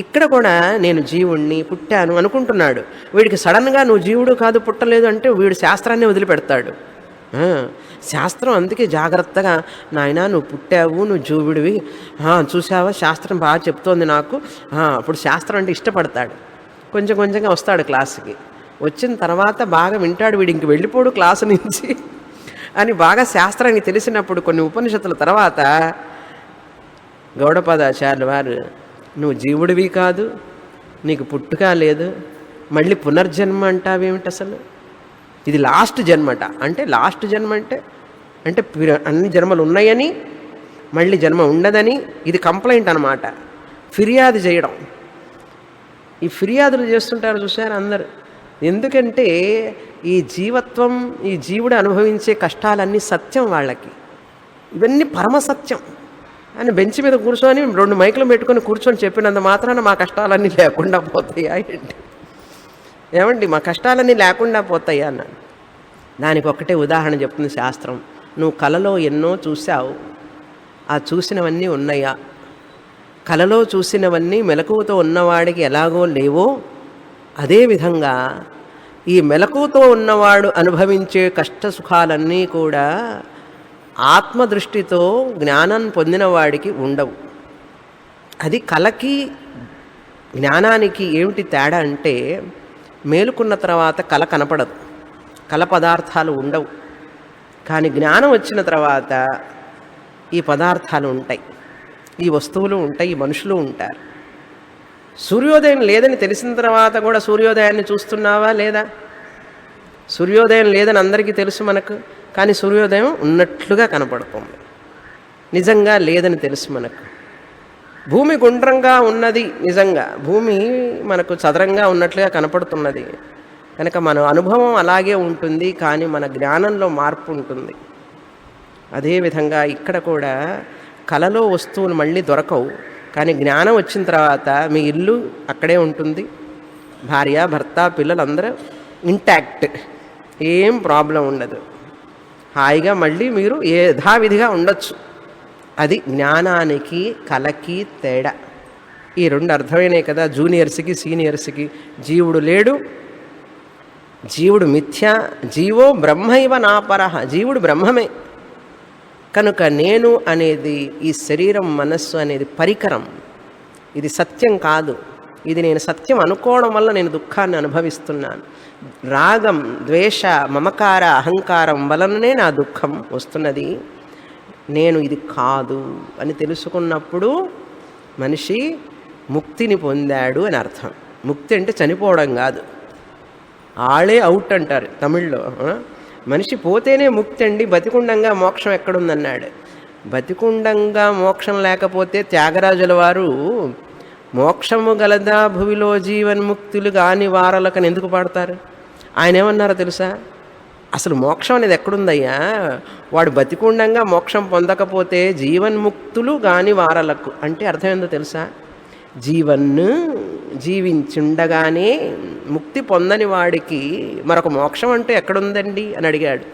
ఇక్కడ కూడా నేను జీవుణ్ణి పుట్టాను అనుకుంటున్నాడు. వీడికి సడన్గా నువ్వు జీవుడు కాదు, పుట్టలేదు అంటే వీడు శాస్త్రాన్ని వదిలిపెడతాడు. శాస్త్రం అందుకే జాగ్రత్తగా, నాయనా నువ్వు పుట్టావు, నువ్వు జీవుడివి, చూసావా శాస్త్రం బాగా చెప్తోంది నాకు. అప్పుడు శాస్త్రం అంటే ఇష్టపడతాడు. కొంచెంగా వస్తాడు క్లాసుకి. వచ్చిన తర్వాత బాగా వింటాడు. వీడు ఇంక వెళ్ళిపోడు క్లాసు నుంచి అని బాగా శాస్త్రానికి తెలిసినప్పుడు కొన్ని ఉపనిషత్తుల తర్వాత గౌడపాదాచార్యుల వారు, నువ్వు జీవుడివి కాదు, నీకు పుట్టుక లేదు, మళ్ళీ పునర్జన్మ అంటావేమిటి అసలు? ఇది లాస్ట్ జన్మట. అంటే లాస్ట్ జన్మ అంటే అన్ని జన్మలు ఉన్నాయని, మళ్ళీ జన్మ ఉండదని, ఇది కంప్లైంట్ అన్నమాట. ఫిర్యాదు చేయడం. ఈ ఫిర్యాదులు చేస్తుంటారు చూసారు అందరు. ఎందుకంటే ఈ జీవత్వం, ఈ జీవుడు అనుభవించే కష్టాలన్నీ సత్యం వాళ్ళకి. ఇవన్నీ పరమసత్యం అని బెంచ్ మీద కూర్చొని 2 మైకులు పెట్టుకొని కూర్చొని చెప్పినంత మాత్రాన మా కష్టాలన్నీ లేకుండా పోతాయా ఏంటి? ఏమండి మా కష్టాలన్నీ లేకుండా పోతాయా అన్నాడు. దానికి ఒక్కటే ఉదాహరణ చెప్తుంది శాస్త్రం. నువ్వు కలలో ఎన్నో చూసావు, ఆ చూసినవన్నీ ఉన్నాయా? కలలో చూసినవన్నీ మెలకువతో ఉన్నవాడికి ఎలాగో లేవో, అదేవిధంగా ఈ మెలకువతో ఉన్నవాడు అనుభవించే కష్ట సుఖాలన్నీ కూడా ఆత్మదృష్టితో జ్ఞానం పొందిన వాడికి ఉండవు. అది కలకి జ్ఞానానికి ఏమిటి తేడా అంటే, మేలుకున్న తర్వాత కల కనపడదు, కల పదార్థాలు ఉండవు. కానీ జ్ఞానం వచ్చిన తర్వాత ఈ పదార్థాలు ఉంటాయి, ఈ వస్తువులు ఉంటాయి, ఈ మనుషులు ఉంటారు. సూర్యోదయం లేదని తెలిసిన తర్వాత కూడా సూర్యోదయాన్ని చూస్తున్నావా లేదా? సూర్యోదయం లేదని అందరికీ తెలుసు మనకు, కానీ సూర్యోదయం ఉన్నట్లుగా కనపడుతుంది. నిజంగా లేదని తెలుసు మనకు. భూమి గుండ్రంగా ఉన్నది, నిజంగా భూమి మనకు చదరంగా ఉన్నట్లుగా కనపడుతున్నది. కనుక మన అనుభవం అలాగే ఉంటుంది, కానీ మన జ్ఞానంలో మార్పు ఉంటుంది. అదేవిధంగా ఇక్కడ కూడా కలలో వస్తువులు మళ్ళీ దొరకవు, కానీ జ్ఞానం వచ్చిన తర్వాత మీ ఇల్లు అక్కడే ఉంటుంది, భార్య భర్త పిల్లలు అందరూ ఇంటాక్ట్, ఏం ప్రాబ్లం ఉండదు. హాయిగా మళ్ళీ మీరు యథావిధిగా ఉండొచ్చు. అది జ్ఞానానికి కలకి తేడా. ఈ 2 అర్థమైనాయి కదా జూనియర్స్కి సీనియర్స్కి. జీవుడు లేడు, జీవుడు మిథ్య, జీవో బ్రహ్మైవ నాపరః. జీవుడు బ్రహ్మమే. కనుక నేను అనేది, ఈ శరీరం మనస్సు అనేది పరికరం, ఇది సత్యం కాదు. ఇది నేను సత్యం అనుకోవడం వల్ల నేను దుఃఖాన్ని అనుభవిస్తున్నాను. రాగం, ద్వేష, మమకార, అహంకారం వలననే నా దుఃఖం వస్తున్నది. నేను ఇది కాదు అని తెలుసుకున్నప్పుడు మనిషి ముక్తిని పొందాడు అని అర్థం. ముక్తి అంటే చనిపోవడం కాదు, ఆళే అవుట్ అంటారు తమిళ్లో. మనిషి పోతేనే ముక్తి అండి, బతికుండంగా మోక్షం ఎక్కడుందన్నాడు. బతికుండంగా మోక్షం లేకపోతే త్యాగరాజుల వారు మోక్షము గలదా భువిలో జీవన్ముక్తులు కాని వారలకని ఎందుకు పాడతారు? ఆయన ఏమన్నారో తెలుసా? అసలు మోక్షం అనేది ఎక్కడుందయ్యా? వాడు బతికుండంగా మోక్షం పొందకపోతే జీవన్ముక్తులు గాని వారలకు అంటే అర్థం ఏందో తెలుసా? జీవన్ను జీవించుండగానే ముక్తి పొందని వాడికి మరొక మోక్షం అంటే ఎక్కడుందండి అని అడిగాడు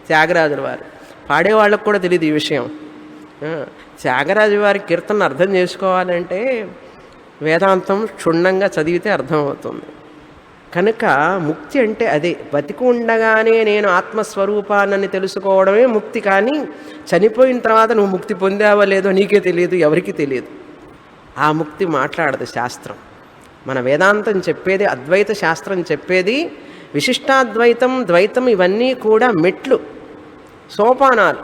త్యాగరాజుల వారు. పాడేవాళ్ళకు కూడా తెలియదు ఈ విషయం. త్యాగరాజు వారి కీర్తనను అర్థం చేసుకోవాలంటే వేదాంతం క్షుణ్ణంగా చదివితే అర్థమవుతుంది. కనుక ముక్తి అంటే అదే, బతికి ఉండగానే నేను ఆత్మస్వరూపాన్ని తెలుసుకోవడమే ముక్తి. కానీ చనిపోయిన తర్వాత నువ్వు ముక్తి పొందావో లేదో నీకే తెలియదు, ఎవరికీ తెలియదు. ఆ ముక్తి మాట్లాడదు శాస్త్రం. మన వేదాంతం చెప్పేది, అద్వైత శాస్త్రం చెప్పేది విశిష్టాద్వైతం, ద్వైతం ఇవన్నీ కూడా మెట్లు, సోపానాలు.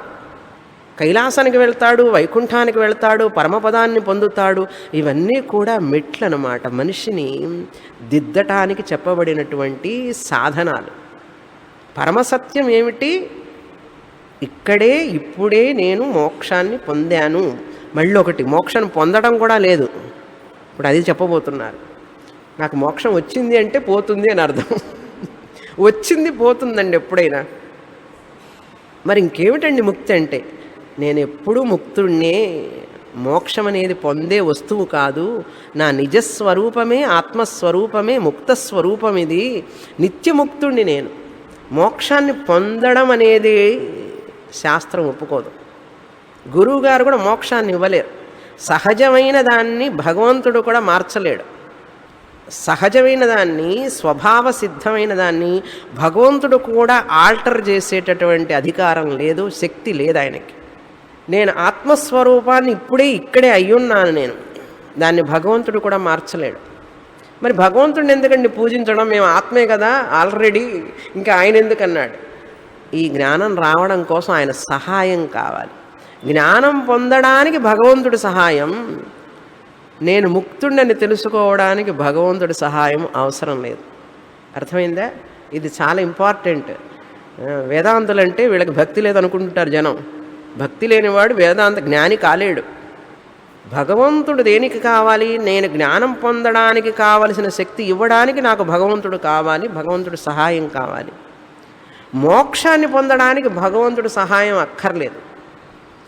కైలాసానికి వెళ్తాడు, వైకుంఠానికి వెళ్తాడు, పరమపదాన్ని పొందుతాడు. ఇవన్నీ కూడా మెట్లు అన్నమాట, మనిషిని దిద్దటానికి చెప్పబడినటువంటి సాధనాలు. పరమసత్యం ఏమిటి? ఇక్కడే ఇప్పుడే నేను మోక్షాన్ని పొందాను. మళ్ళీ ఒకటి, మోక్షాన్ని పొందడం కూడా లేదు. ఇప్పుడు అది చెప్పబోతున్నారు. నాకు మోక్షం వచ్చింది అంటే పోతుంది అని అర్థం. వచ్చింది పోతుందండి ఎప్పుడైనా. మరి ఇంకేమిటండి ముక్తి అంటే? నేను ఎప్పుడూ ముక్తుడినే, మోక్షం అనేది పొందే వస్తువు కాదు, నా నిజస్వరూపమే, ఆత్మస్వరూపమే, ముక్తస్వరూపం ఇది, నిత్యముక్తుడిని నేను. మోక్షాన్ని పొందడం అనేది శాస్త్రం ఒప్పుకోదు. గురువుగారు కూడా మోక్షాన్ని ఇవ్వలేరు. సహజమైన దాన్ని భగవంతుడు కూడా మార్చలేడు. సహజమైన దాన్ని, స్వభావ సిద్ధమైన దాన్ని భగవంతుడు కూడా ఆల్టర్ చేసేటటువంటి అధికారం లేదు, శక్తి లేదు ఆయనకి. నేను ఆత్మస్వరూపాన్ని ఇప్పుడే ఇక్కడే అయ్యున్నాను నేను, దాన్ని భగవంతుడు కూడా మార్చలేడు. మరి భగవంతుడిని ఎందుకండి పూజించడం? మేము ఆత్మే కదా ఆల్రెడీ, ఇంకా ఆయన ఎందుకన్నాడు? ఈ జ్ఞానం రావడం కోసం ఆయన సహాయం కావాలి. జ్ఞానం పొందడానికి భగవంతుడి సహాయం, నేను ముక్తుడిని తెలుసుకోవడానికి భగవంతుడి సహాయం అవసరం లేదు. అర్థమైందా? ఇది చాలా ఇంపార్టెంట్. వేదాంతులంటే వీళ్ళకి భక్తి లేదనుకుంటారు జనం. భక్తి లేనివాడు వేదాంత జ్ఞాని కాలేడు. భగవంతుడు దేనికి కావాలి? నేను జ్ఞానం పొందడానికి కావలసిన శక్తి ఇవ్వడానికి నాకు భగవంతుడు కావాలి, భగవంతుడి సహాయం కావాలి. మోక్షాన్ని పొందడానికి భగవంతుడి సహాయం అక్కర్లేదు.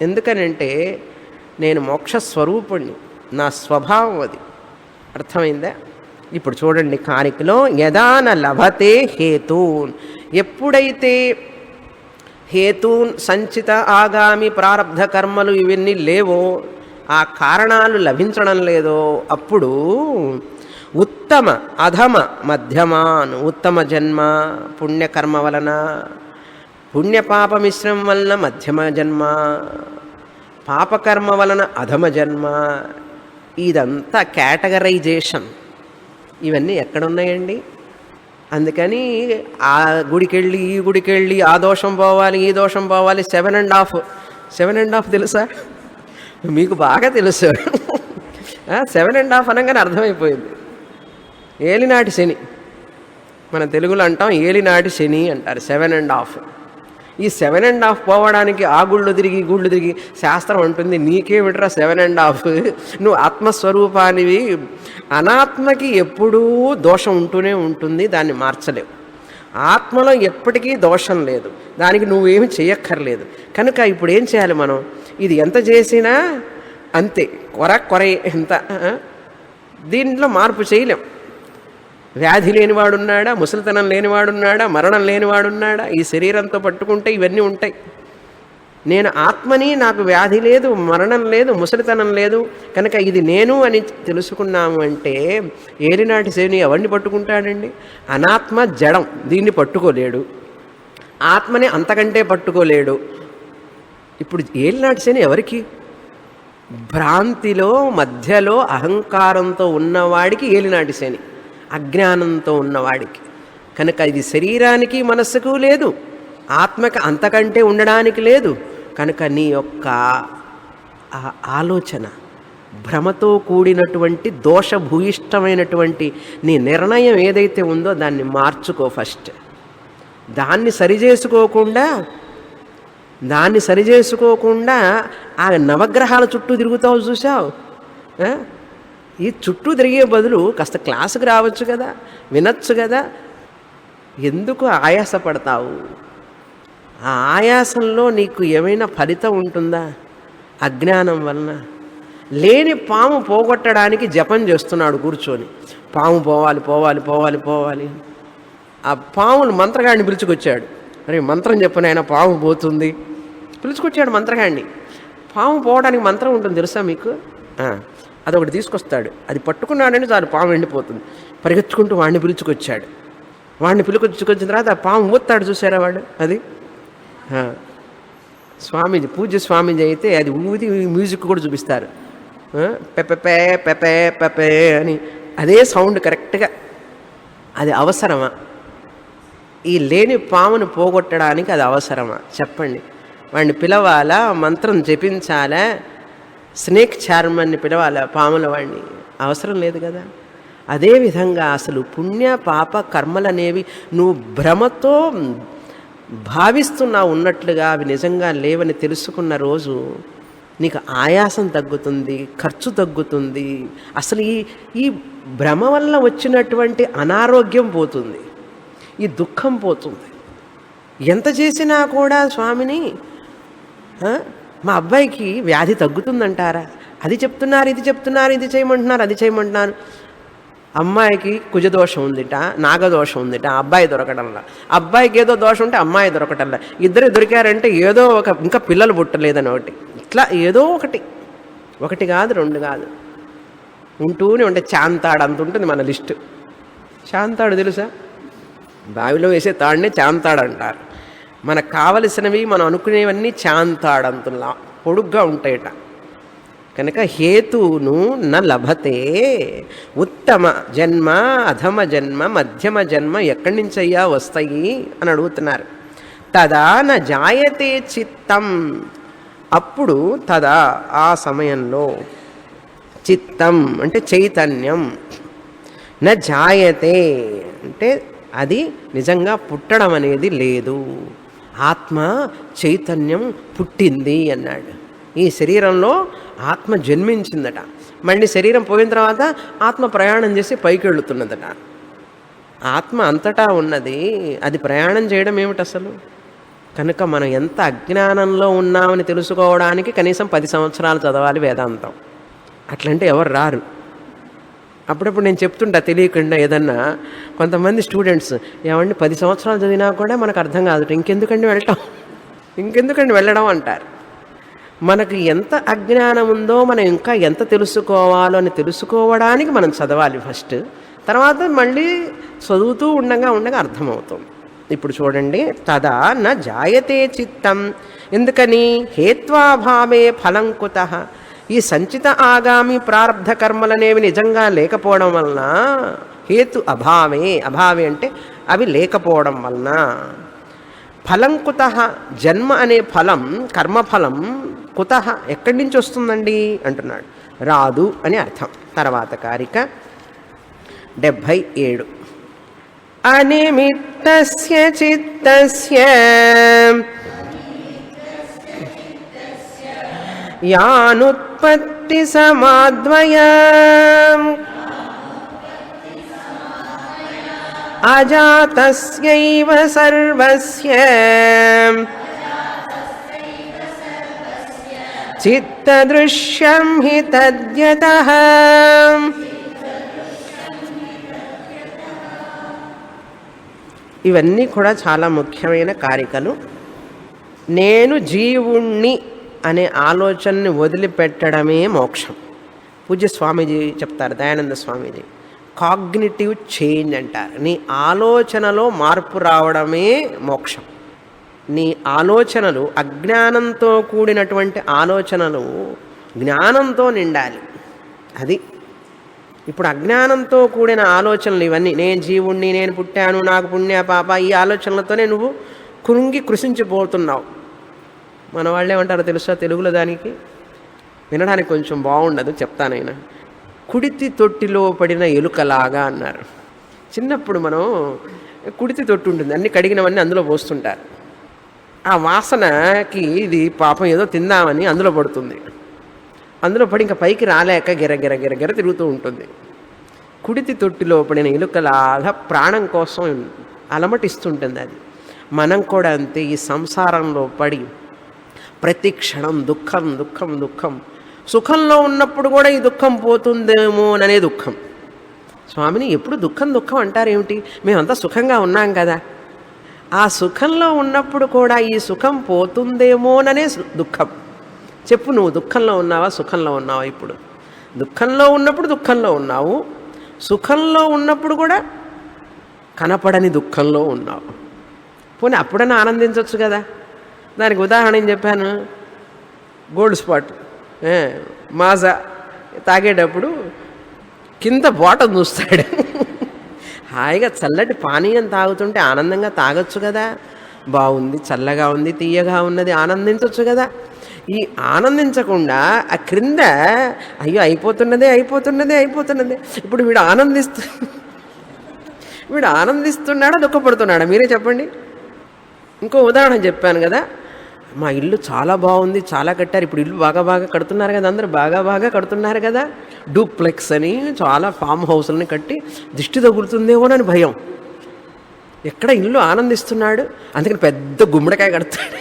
ఎందుకనంటే నేను మోక్షస్వరూపుణ్ణి, నా స్వభావం అది. అర్థమైందా? ఇప్పుడు చూడండి కారికలో, యదాన లభతే హేతూన్, ఎప్పుడైతే హేతూన్ సంచిత ఆగామి ప్రారబ్ధ కర్మలు ఇవన్నీ లేవో, ఆ కారణాలు లభించడం లేదో, అప్పుడు ఉత్తమ అధమ మధ్యమాన్, ఉత్తమ జన్మ పుణ్యకర్మ వలన, పుణ్యపాప మిశ్రమం వలన మధ్యమ జన్మ, పాపకర్మ వలన అధమ జన్మ. ఇదంతా కేటగరైజేషన్. ఇవన్నీ ఎక్కడున్నాయండి? అందుకని ఆ గుడికెళ్ళి ఈ గుడికెళ్ళి ఆ దోషం పోవాలి, ఈ దోషం పోవాలి. 7.5 తెలుసా? మీకు బాగా తెలుసు. 7.5 అనగానే అర్థమైపోయింది. ఏలినాటి శని, మన తెలుగులో అంటాం ఏలినాటి శని అంటారు. 7.5. ఈ 7.5 పోవడానికి ఆ గుళ్ళు తిరిగి గుళ్ళు తిరిగి శాస్త్రం అంటుంది నీకేమిట్రా 7.5, నువ్వు ఆత్మస్వరూపానివి. అనాత్మకి ఎప్పుడూ దోషం ఉంటూనే ఉంటుంది, దాన్ని మార్చలేవు. ఆత్మలో ఎప్పటికీ దోషం లేదు, దానికి నువ్వేమి చేయక్కర్లేదు. కనుక ఇప్పుడు ఏం చేయాలి మనం? ఇది ఎంత చేసినా అంతే, కొరే ఎంత. దీంట్లో మార్పు చేయలేం. వ్యాధి లేనివాడున్నాడా, ముసలితనం లేనివాడున్నాడా, మరణం లేనివాడున్నాడా? ఈ శరీరంతో పట్టుకుంటే ఇవన్నీ ఉంటాయి. నేను ఆత్మని, నాకు వ్యాధి లేదు, మరణం లేదు, ముసలితనం లేదు. కనుక ఇది నేను అని తెలుసుకున్నాము అంటే ఏలినాటి శని ఎవరిని పట్టుకుంటాడండి? అనాత్మ జడం, దీన్ని పట్టుకోలేడు. ఆత్మని అంతకంటే పట్టుకోలేడు. ఇప్పుడు ఏలినాటి శని ఎవరికి? భ్రాంతిలో మధ్యలో అహంకారంతో ఉన్నవాడికి ఏలినాటి శని, అజ్ఞానంతో ఉన్నవాడికి. కనుక ఇది శరీరానికి మనస్సుకు లేదు, ఆత్మకి అంతకంటే ఉండడానికి లేదు. కనుక నీ యొక్క ఆలోచన భ్రమతో కూడినటువంటి దోషభూయిష్టమైనటువంటి నీ నిర్ణయం ఏదైతే ఉందో దాన్ని మార్చుకో ఫస్ట్. దాన్ని సరిచేసుకోకుండా ఆ నవగ్రహాల చుట్టూ తిరుగుతావు చూసావు. ఈ చుట్టూ తిరిగే బదులు కాస్త క్లాసుకు రావచ్చు కదా, వినొచ్చు కదా. ఎందుకు ఆయాసపడతావు? ఆ ఆయాసంలో నీకు ఏమైనా ఫలితం ఉంటుందా? అజ్ఞానం వలన. లేని పాము పోగొట్టడానికి జపం చేస్తున్నాడు కూర్చొని. పాము పోవాలి పోవాలి పోవాలి పోవాలి. ఆ పామును మంత్రగాడిని పిలుచుకొచ్చాడు. అరే మంత్రం చెప్పని ఆయన పాము పోతుంది. పిలుచుకొచ్చాడు మంత్రగాడిని. పాము పోవడానికి మంత్రం ఉంటుంది తెలుసా మీకు? అదొకటి తీసుకొస్తాడు. అది పట్టుకున్నాడని చాలు పాము ఎండిపోతుంది. పరిగెత్తుకుంటూ వాడిని పిలుచుకొచ్చాడు. వాడిని పిలుచుకొచ్చిన తర్వాత ఆ పాము ఊత్తాడు, చూసారా వాడు? అది స్వామీజీ, పూజ్య స్వామీజీ అయితే అది ఊది మ్యూజిక్ కూడా చూపిస్తారు. పెపెపే పెపే పెపే అని అదే సౌండ్ కరెక్ట్గా. అది అవసరమా? ఈ లేని పామును పోగొట్టడానికి అది అవసరమా చెప్పండి? వాడిని పిలవాలా? మంత్రం జపించాలా? స్నేక్ చార్మన్ని పిలవాలా పాముల వాడిని? అవసరం లేదు కదా. అదేవిధంగా అసలు పుణ్య పాప కర్మలనేవి నువ్వు భ్రమతో భావిస్తున్నావు ఉన్నట్లుగా అవి నిజంగా లేవని తెలుసుకున్న రోజు నీకు ఆయాసం తగ్గుతుంది, ఖర్చు తగ్గుతుంది. అసలు ఈ భ్రమ వల్ల వచ్చినటువంటి అనారోగ్యం పోతుంది, ఈ దుఃఖం పోతుంది. ఎంత చేసినా కూడా స్వామిని మా అబ్బాయికి వ్యాధి తగ్గుతుందంటారా? అది చెప్తున్నారు, ఇది చెప్తున్నారు, ఇది చేయమంటున్నారు, అది చేయమంటున్నారు. అమ్మాయికి కుజదోషం ఉందిట, నాగదోషం ఉందిట, అబ్బాయి దొరకడంలా. అబ్బాయికి ఏదో దోషం ఉంటే అమ్మాయి దొరకటంలా. ఇద్దరు దొరికారంటే ఏదో ఇంకా పిల్లలు పుట్టలేదని ఒకటి. ఇట్లా ఏదో ఒకటి కాదు, రెండు కాదు, ఉంటూనే ఉంటే. చాంతాడు అంత ఉంటుంది మన లిస్టు. చాంతాడు తెలుసా? బావిలో వేసే తాడునే చాంతాడు అంటారు. మనకు కావలసినవి మనం అనుకునేవన్నీ చాంతాడంతులా పొడుగ్గా ఉంటాయట. కనుక హేతువును న లభతే, ఉత్తమ జన్మ అధమ జన్మ మధ్యమ జన్మ ఎక్కడి నుంచయ్యా వస్తాయి అని అడుగుతున్నారు. తదా న జాయతే చిత్తం, అప్పుడు తదా ఆ సమయంలో, చిత్తం అంటే చైతన్యం, న జాయతే అంటే అది నిజంగా పుట్టడం అనేది లేదు. ఆత్మ చైతన్యం పుట్టింది అన్నాడు. ఈ శరీరంలో ఆత్మ జన్మించిందట. మళ్ళీ శరీరం పోయిన తర్వాత ఆత్మ ప్రయాణం చేసి పైకి వెళుతున్నదట. ఆత్మ అంతటా ఉన్నది, అది ప్రయాణం చేయడం ఏమిటి అసలు? కనుక మనం ఎంత అజ్ఞానంలో ఉన్నామని తెలుసుకోవడానికి కనీసం 10 సంవత్సరాలు చదవాలి వేదాంతం. అట్లంటే ఎవరు రారు. అప్పుడప్పుడు నేను చెప్తుంటా తెలియకుండా ఏదన్నా. కొంతమంది స్టూడెంట్స్ ఏమండి 10 సంవత్సరాలు చదివినా కూడా మనకు అర్థం కాదు, ఇంకెందుకండి వెళ్ళడం అంటారు. మనకు ఎంత అజ్ఞానం ఉందో మనం ఇంకా ఎంత తెలుసుకోవాలో అని తెలుసుకోవడానికి మనం చదవాలి ఫస్ట్. తర్వాత మళ్ళీ చదువుతూ ఉండగా అర్థమవుతుంది. ఇప్పుడు చూడండి, తదా న జాయతే చిత్తం. ఎందుకని? హేత్వాభావే ఫలం కుతః. ఈ సంచిత ఆగామి ప్రారబ్ధ కర్మలనేవి నిజంగా లేకపోవడం వలన, హేతు అభావే, అభావే అంటే అవి లేకపోవడం వలన, ఫలం కుతః, జన్మ అనే ఫలం, కర్మఫలం కుతః ఎక్కడి నుంచి వస్తుందండి అంటున్నాడు. రాదు అని అర్థం. తర్వాత కారిక 77. అనిమిత్తస్య చిత్తస్య యానుత్పత్తి సమాద్వయం అజాతస్యైవ సర్వస్య చిత్తదృశ్యం హి తద్యతః. ఇవన్నీ కూడా చాలా ముఖ్యమైన కారికలు. నేను జీవుణ్ణి అనే ఆలోచనని వదిలిపెట్టడమే మోక్షం. పూజ్య స్వామీజీ చెప్తారు, దయానంద స్వామీజీ, కాగ్నిటివ్ చేంజ్ అంటారు. నీ ఆలోచనలో మార్పు రావడమే మోక్షం. నీ ఆలోచనలు అజ్ఞానంతో కూడినటువంటి ఆలోచనలు జ్ఞానంతో నిండాలి. అది ఇప్పుడు అజ్ఞానంతో కూడిన ఆలోచనలు ఇవన్నీ, నేను జీవుణ్ణి, నేను పుట్టాను, నాకు పుణ్య పాప, ఈ ఆలోచనలతోనే నువ్వు కృంగిపోతున్నావు. మన వాళ్ళు ఏమంటారో తెలుసా తెలుగులో? దానికి వినడానికి కొంచెం బాగుండదు, చెప్తానైనా. కుడితి తొట్టిలో పడిన ఎలుకలాగా అన్నారు. చిన్నప్పుడు మనం కుడితి తొట్టి ఉంటుంది, అన్ని కడిగినవన్నీ అందులో పోస్తుంటారు. ఆ వాసనకి ఇది పాపం ఏదో తిందామని అందులో పడుతుంది. అందులో పడి ఇంకా పైకి రాలేక గిరగిర తిరుగుతూ ఉంటుంది. కుడితి తొట్టిలో పడిన ఎలుకలాగా ప్రాణం కోసం అలమటిస్తుంటుంది. అది మనం కూడా అంతే. ఈ సంసారంలో పడి ప్రతి క్షణం దుఃఖం దుఃఖం దుఃఖం. సుఖంలో ఉన్నప్పుడు కూడా ఈ దుఃఖం పోతుందేమో అనే దుఃఖం. స్వామిని ఎప్పుడు దుఃఖం దుఃఖం అంటారేమిటి? మేమంతా సుఖంగా ఉన్నాం కదా. ఆ సుఖంలో ఉన్నప్పుడు కూడా ఈ సుఖం పోతుందేమోననే దుఃఖం. చెప్పు, నువ్వు దుఃఖంలో ఉన్నావా సుఖంలో ఉన్నావా? ఇప్పుడు దుఃఖంలో ఉన్నప్పుడు దుఃఖంలో ఉన్నావు, సుఖంలో ఉన్నప్పుడు కూడా కనపడని దుఃఖంలో ఉన్నావు. పోనీ అప్పుడైనా ఆనందించవచ్చు కదా. దానికి ఉదాహరణ ఏం చెప్పాను, గోల్డ్ స్పాట్ మాజా తాగేటప్పుడు కింద బాటం చూస్తాడు. హాయిగా చల్లటి పానీయం తాగుతుంటే ఆనందంగా తాగొచ్చు కదా. బాగుంది, చల్లగా ఉంది, తీయగా ఉన్నది, ఆనందించవచ్చు కదా. ఈ ఆనందించకుండా ఆ క్రింద అయ్యో అయిపోతున్నదే అయిపోతున్నదే అయిపోతున్నదే. ఇప్పుడు వీడు ఆనందిస్తున్నాడా దుఃఖపడుతున్నాడా? మీరే చెప్పండి. ఇంకో ఉదాహరణ చెప్పాను కదా, మా ఇల్లు చాలా బాగుంది, చాలా కట్టారు. ఇప్పుడు ఇల్లు బాగా కడుతున్నారు కదా, అందరూ బాగా కడుతున్నారు కదా. డూప్లెక్స్ అని చాలా ఫామ్ హౌస్లని కట్టి దిష్టి తగులుతుందేమో అని భయం. ఎక్కడ ఇల్లు ఆనందిస్తున్నాడు, అందుకని పెద్ద గుమ్మడికాయ కడతాడు.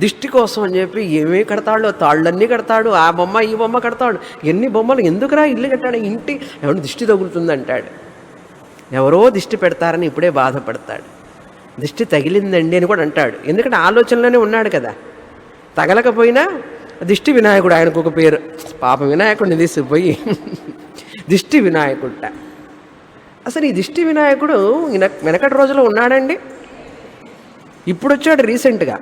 దిష్టి కోసం అని చెప్పి ఏమీ కడతాడు, తాళ్ళన్నీ కడతాడు, ఆ బొమ్మ ఈ బొమ్మ కడతాడు. ఎన్ని బొమ్మలు ఎందుకురా ఇల్లు కట్టాడు, ఇంటి ఎవరు దిష్టి తగులుతుంది అంటాడు. ఎవరో దిష్టి పెడతారని ఇప్పుడే బాధపడతాడు. దిష్టి తగిలిందండి అని కూడా అంటాడు. ఎందుకంటే ఆలోచనలోనే ఉన్నాడు కదా. తగలకపోయినా దిష్టి వినాయకుడు, ఆయనకు ఒక పేరు. పాప వినాయకుడిని తీసిపోయి దిష్టి వినాయకుడ. అసలు ఈ దిష్టి వినాయకుడు వెనకటి రోజుల్లో ఉన్నాడండి, ఇప్పుడు వచ్చాడు రీసెంట్గా.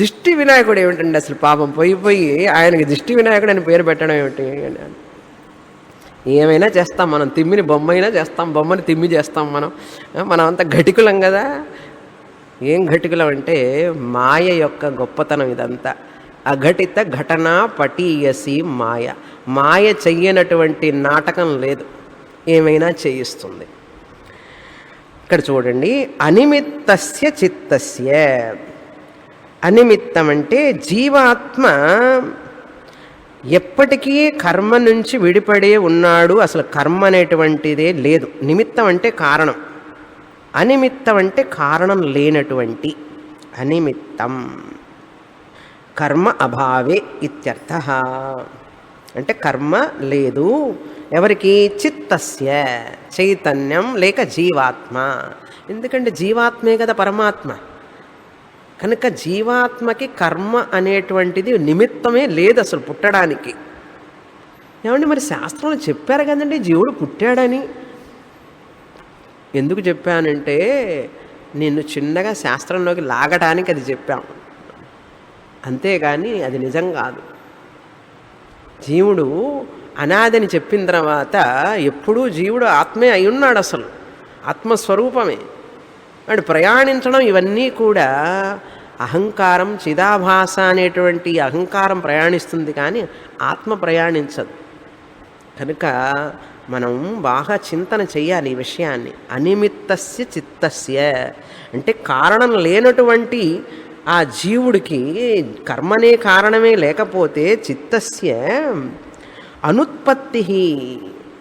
దిష్టి వినాయకుడు ఏమిటండి అసలు? పాపం పోయి ఆయనకి దిష్టి వినాయకుడు అని పేరు పెట్టడం ఏమిటి? ఏమైనా చేస్తాం మనం, తిమ్మిని బొమ్మ అయినా చేస్తాం, బొమ్మని తిమ్మి చేస్తాం మనం అంతా ఘటికులం కదా. ఏం ఘటికులం అంటే మాయ యొక్క గొప్పతనం ఇదంతా. అఘటిత ఘటన పటీయసి మాయ. మాయ చెయ్యనటువంటి నాటకం లేదు, ఏమైనా చేయిస్తుంది. ఇక్కడ చూడండి, అనిమిత్తస్య చిత్తస్య. అనిమిత్తం అంటే జీవాత్మ ఎప్పటికీ కర్మ నుంచి విడిపడే ఉన్నాడు. అసలు కర్మ అనేటువంటిదే లేదు. నిమిత్తం అంటే కారణం, అనిమిత్తం అంటే కారణం లేనటువంటి. అనిమిత్తం కర్మ అభావే ఇత్యర్థ. అంటే కర్మ లేదు ఎవరికి? చిత్తస్య, చైతన్యం లేక జీవాత్మ. ఎందుకంటే జీవాత్మే కదా పరమాత్మ. కనుక జీవాత్మకి కర్మ అనేటువంటిది నిమిత్తమే లేదు అసలు పుట్టడానికి. ఏమండి మరి శాస్త్రంలో చెప్పారు కదండి జీవుడు పుట్టాడని. ఎందుకు చెప్పానంటే నిన్ను చిన్నగా శాస్త్రంలోకి లాగడానికి అది చెప్పాం, అంతేగాని అది నిజం కాదు. జీవుడు అనాదని చెప్పిన తర్వాత ఎప్పుడూ జీవుడు ఆత్మే అయి ఉన్నాడు, అసలు ఆత్మస్వరూపమే. అంటే ప్రయాణించడం ఇవన్నీ కూడా అహంకారం, చిదాభాస అనేటువంటి అహంకారం ప్రయాణిస్తుంది, కానీ ఆత్మ ప్రయాణించదు. కనుక మనం బాగా చింతన చేయాలి ఈ విషయాన్ని. అనిమిత్తస్య చిత్తస్య అంటే కారణం లేనటువంటి ఆ జీవుడికి కర్మనే కారణమే లేకపోతే చిత్తస్య అనుత్పత్తి,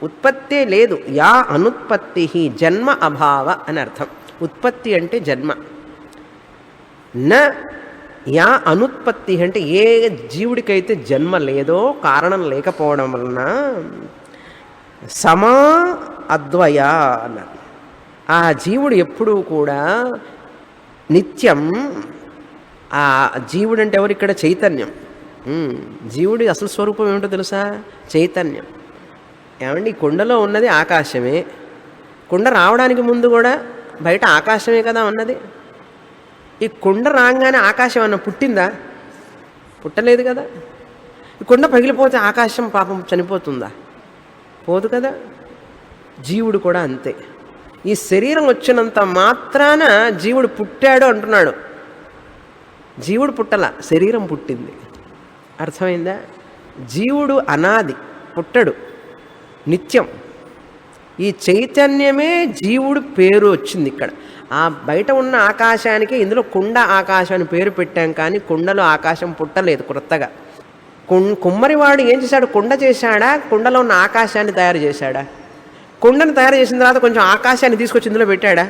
ఉత్పత్తే లేదు. యా అనుత్పత్తి జన్మ అభావ అని అర్థం. ఉత్పత్తి అంటే జన్మ. న యా అనుత్పత్తి అంటే ఏ జీవుడికైతే జన్మ లేదో, కారణం లేకపోవడం వలన సమా అద్వయ అన్నారు. ఆ జీవుడు ఎప్పుడూ కూడా నిత్యం. ఆ జీవుడు అంటే ఎవరు ఇక్కడ? చైతన్యం. జీవుడి అసలు స్వరూపం ఏమిటో తెలుసా? చైతన్యం. ఏమండి, కుండలో ఉన్నది ఆకాశమే. కుండ రావడానికి ముందు కూడా బయట ఆకాశమే కదా ఉన్నది. ఈ కుండ రాగానే ఆకాశం అన్న పుట్టిందా? పుట్టలేదు కదా. ఈ కుండ పగిలిపోతే ఆకాశం పాపం చనిపోతుందా? పోదు కదా. జీవుడు కూడా అంతే. ఈ శరీరం వచ్చినంత మాత్రాన జీవుడు పుట్టాడు అంటున్నాడు. జీవుడు పుట్టల, శరీరం పుట్టింది. అర్థమైందా? జీవుడు అనాది, పుట్టడు, నిత్యం. ఈ చైతన్యమే జీవుడు పేరు వచ్చింది ఇక్కడ. ఆ బయట ఉన్న ఆకాశానికి ఇందులో కుండ ఆకాశం అని పేరు పెట్టాం, కానీ కుండలో ఆకాశం పుట్టలేదు కొత్తగా. కుమ్మరివాడు ఏం చేశాడు? కుండ చేశాడా? కుండలో ఉన్న ఆకాశాన్ని తయారు చేశాడా? కుండను తయారు చేసిన తర్వాత కొంచెం ఆకాశాన్ని తీసుకొచ్చి ఇందులో పెట్టాడా?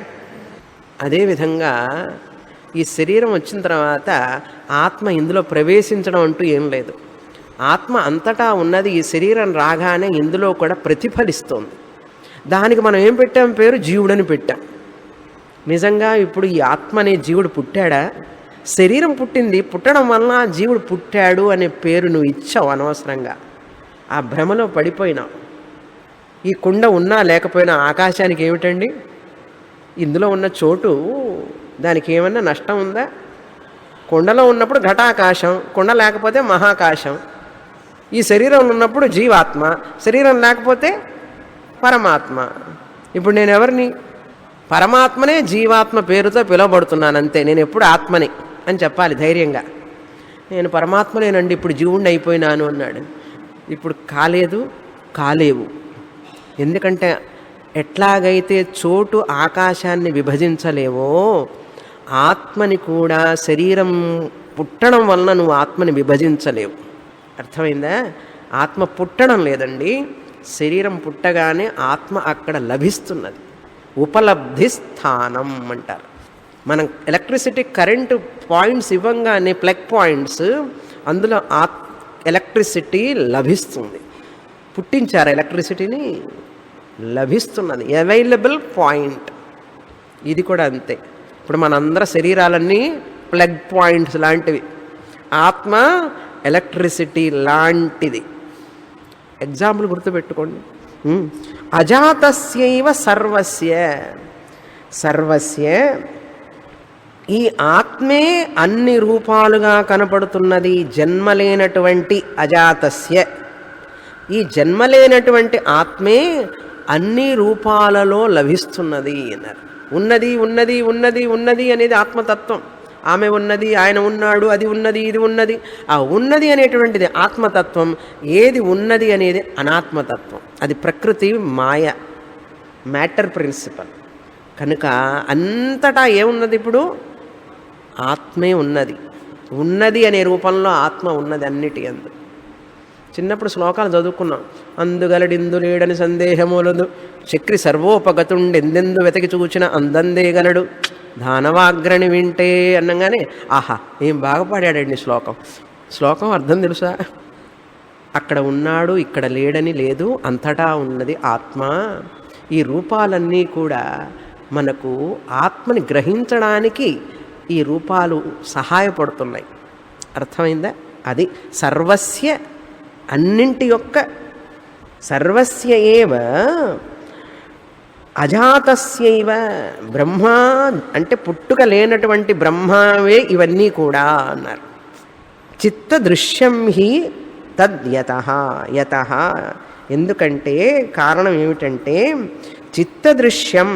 అదేవిధంగా ఈ శరీరం వచ్చిన తర్వాత ఆత్మ ఇందులో ప్రవేశించడం అంటూ ఏం లేదు. ఆత్మ అంతటా ఉన్నది. ఈ శరీరం రాగానే ఇందులో కూడా ప్రతిఫలిస్తోంది. దానికి మనం ఏం పెట్టాం? పేరు జీవుడని పెట్టాం. నిజంగా ఇప్పుడు ఈ ఆత్మ అనే జీవుడు పుట్టాడా? శరీరం పుట్టింది. పుట్టడం వలన జీవుడు పుట్టాడు అనే పేరు నువ్వు ఇచ్చావు అనవసరంగా. ఆ భ్రమలో పడిపోయినావు. ఈ కుండ ఉన్నా లేకపోయినా ఆకాశానికి ఏమిటండి? ఇందులో ఉన్న చోటు దానికి ఏమన్నా నష్టం ఉందా? కుండలో ఉన్నప్పుడు ఘటాకాశం, కుండ లేకపోతే మహాకాశం. ఈ శరీరంలో ఉన్నప్పుడు జీవాత్మ, శరీరం లేకపోతే పరమాత్మ. ఇప్పుడు నేను ఎవరిని? పరమాత్మనే జీవాత్మ పేరుతో పిలువబడుతున్నాను అంతే. నేను ఎప్పుడు ఆత్మని అని చెప్పాలి ధైర్యంగా. నేను పరమాత్మనేనండి, ఇప్పుడు జీవుణ్ణి అయిపోయినాను అన్నాడు. ఇప్పుడు కాలేవు. ఎందుకంటే ఎట్లాగైతే చోటు ఆకాశాన్ని విభజించలేవో ఆత్మని కూడా శరీరం పుట్టడం వలన నువ్వు ఆత్మని విభజించలేవు. అర్థమైందా? ఆత్మ పుట్టడం లేదండి. శరీరం పుట్టగానే ఆత్మ అక్కడ లభిస్తున్నది. ఉపలబ్ధి స్థానం అంటారు. మనం ఎలక్ట్రిసిటీ కరెంటు పాయింట్స్ ఇవ్వంగానే ప్లగ్ పాయింట్స్, అందులో ఎలక్ట్రిసిటీ లభిస్తుంది. పుట్టించారు ఎలక్ట్రిసిటీని, లభిస్తున్నది. Available point. ఇది కూడా అంతే. ఇప్పుడు మనందరి శరీరాలన్నీ ప్లగ్ పాయింట్స్ లాంటివి. ఆత్మ ఎలక్ట్రిసిటీ లాంటిది. ఎగ్జాంపుల్ గుర్తుపెట్టుకోండి. అజాతస్యైవ సర్వస్య ఈ ఆత్మే అన్ని రూపాలుగా కనపడుతున్నది. జన్మలేనటువంటి అజాతస్య, ఈ జన్మలేనటువంటి ఆత్మే అన్ని రూపాలలో లభిస్తున్నది అన్నారు. ఉన్నది అనేది ఆత్మతత్వం. ఆమె ఉన్నది, ఆయన ఉన్నాడు, అది ఉన్నది, ఇది ఉన్నది. ఆ ఉన్నది అనేటువంటిది ఆత్మతత్వం. ఏది ఉన్నది అనేది అనాత్మతత్వం. అది ప్రకృతి మాయ, మ్యాటర్ ప్రిన్సిపల్. కనుక అంతటా ఏమున్నది? ఇప్పుడు ఆత్మే ఉన్నది అనే రూపంలో ఆత్మ ఉన్నది అన్నిటి అందు. చిన్నప్పుడు శ్లోకాలు చదువుకున్నాం. అందుగలడిందు లేడని సందేహములదు, చక్రి సర్వోపగతుండెందెందు వెతకి చూచిన అందందేగలడు, దానవాగ్రణి వింటే అనగానే ఆహా ఏం బాగా పాడాడండి శ్లోకం అర్థం తెలుసా? అక్కడ ఉన్నాడు, ఇక్కడ లేడని లేదు, అంతటా ఉన్నది ఆత్మ. ఈ రూపాలన్నీ కూడా మనకు ఆత్మని గ్రహించడానికి ఈ రూపాలు సహాయపడుతున్నాయి. అర్థమైందా? అది సర్వస్య, అన్నింటి యొక్క, సర్వస్య ఏవ అజాతస్యైవ బ్రహ్మ అంటే పుట్టుక లేనటువంటి బ్రహ్మవే ఇవన్నీ కూడా అన్నారు. చిత్తదృశ్యం హి తద్యతః. ఎందుకంటే కారణం ఏమిటంటే చిత్తదృశ్యం,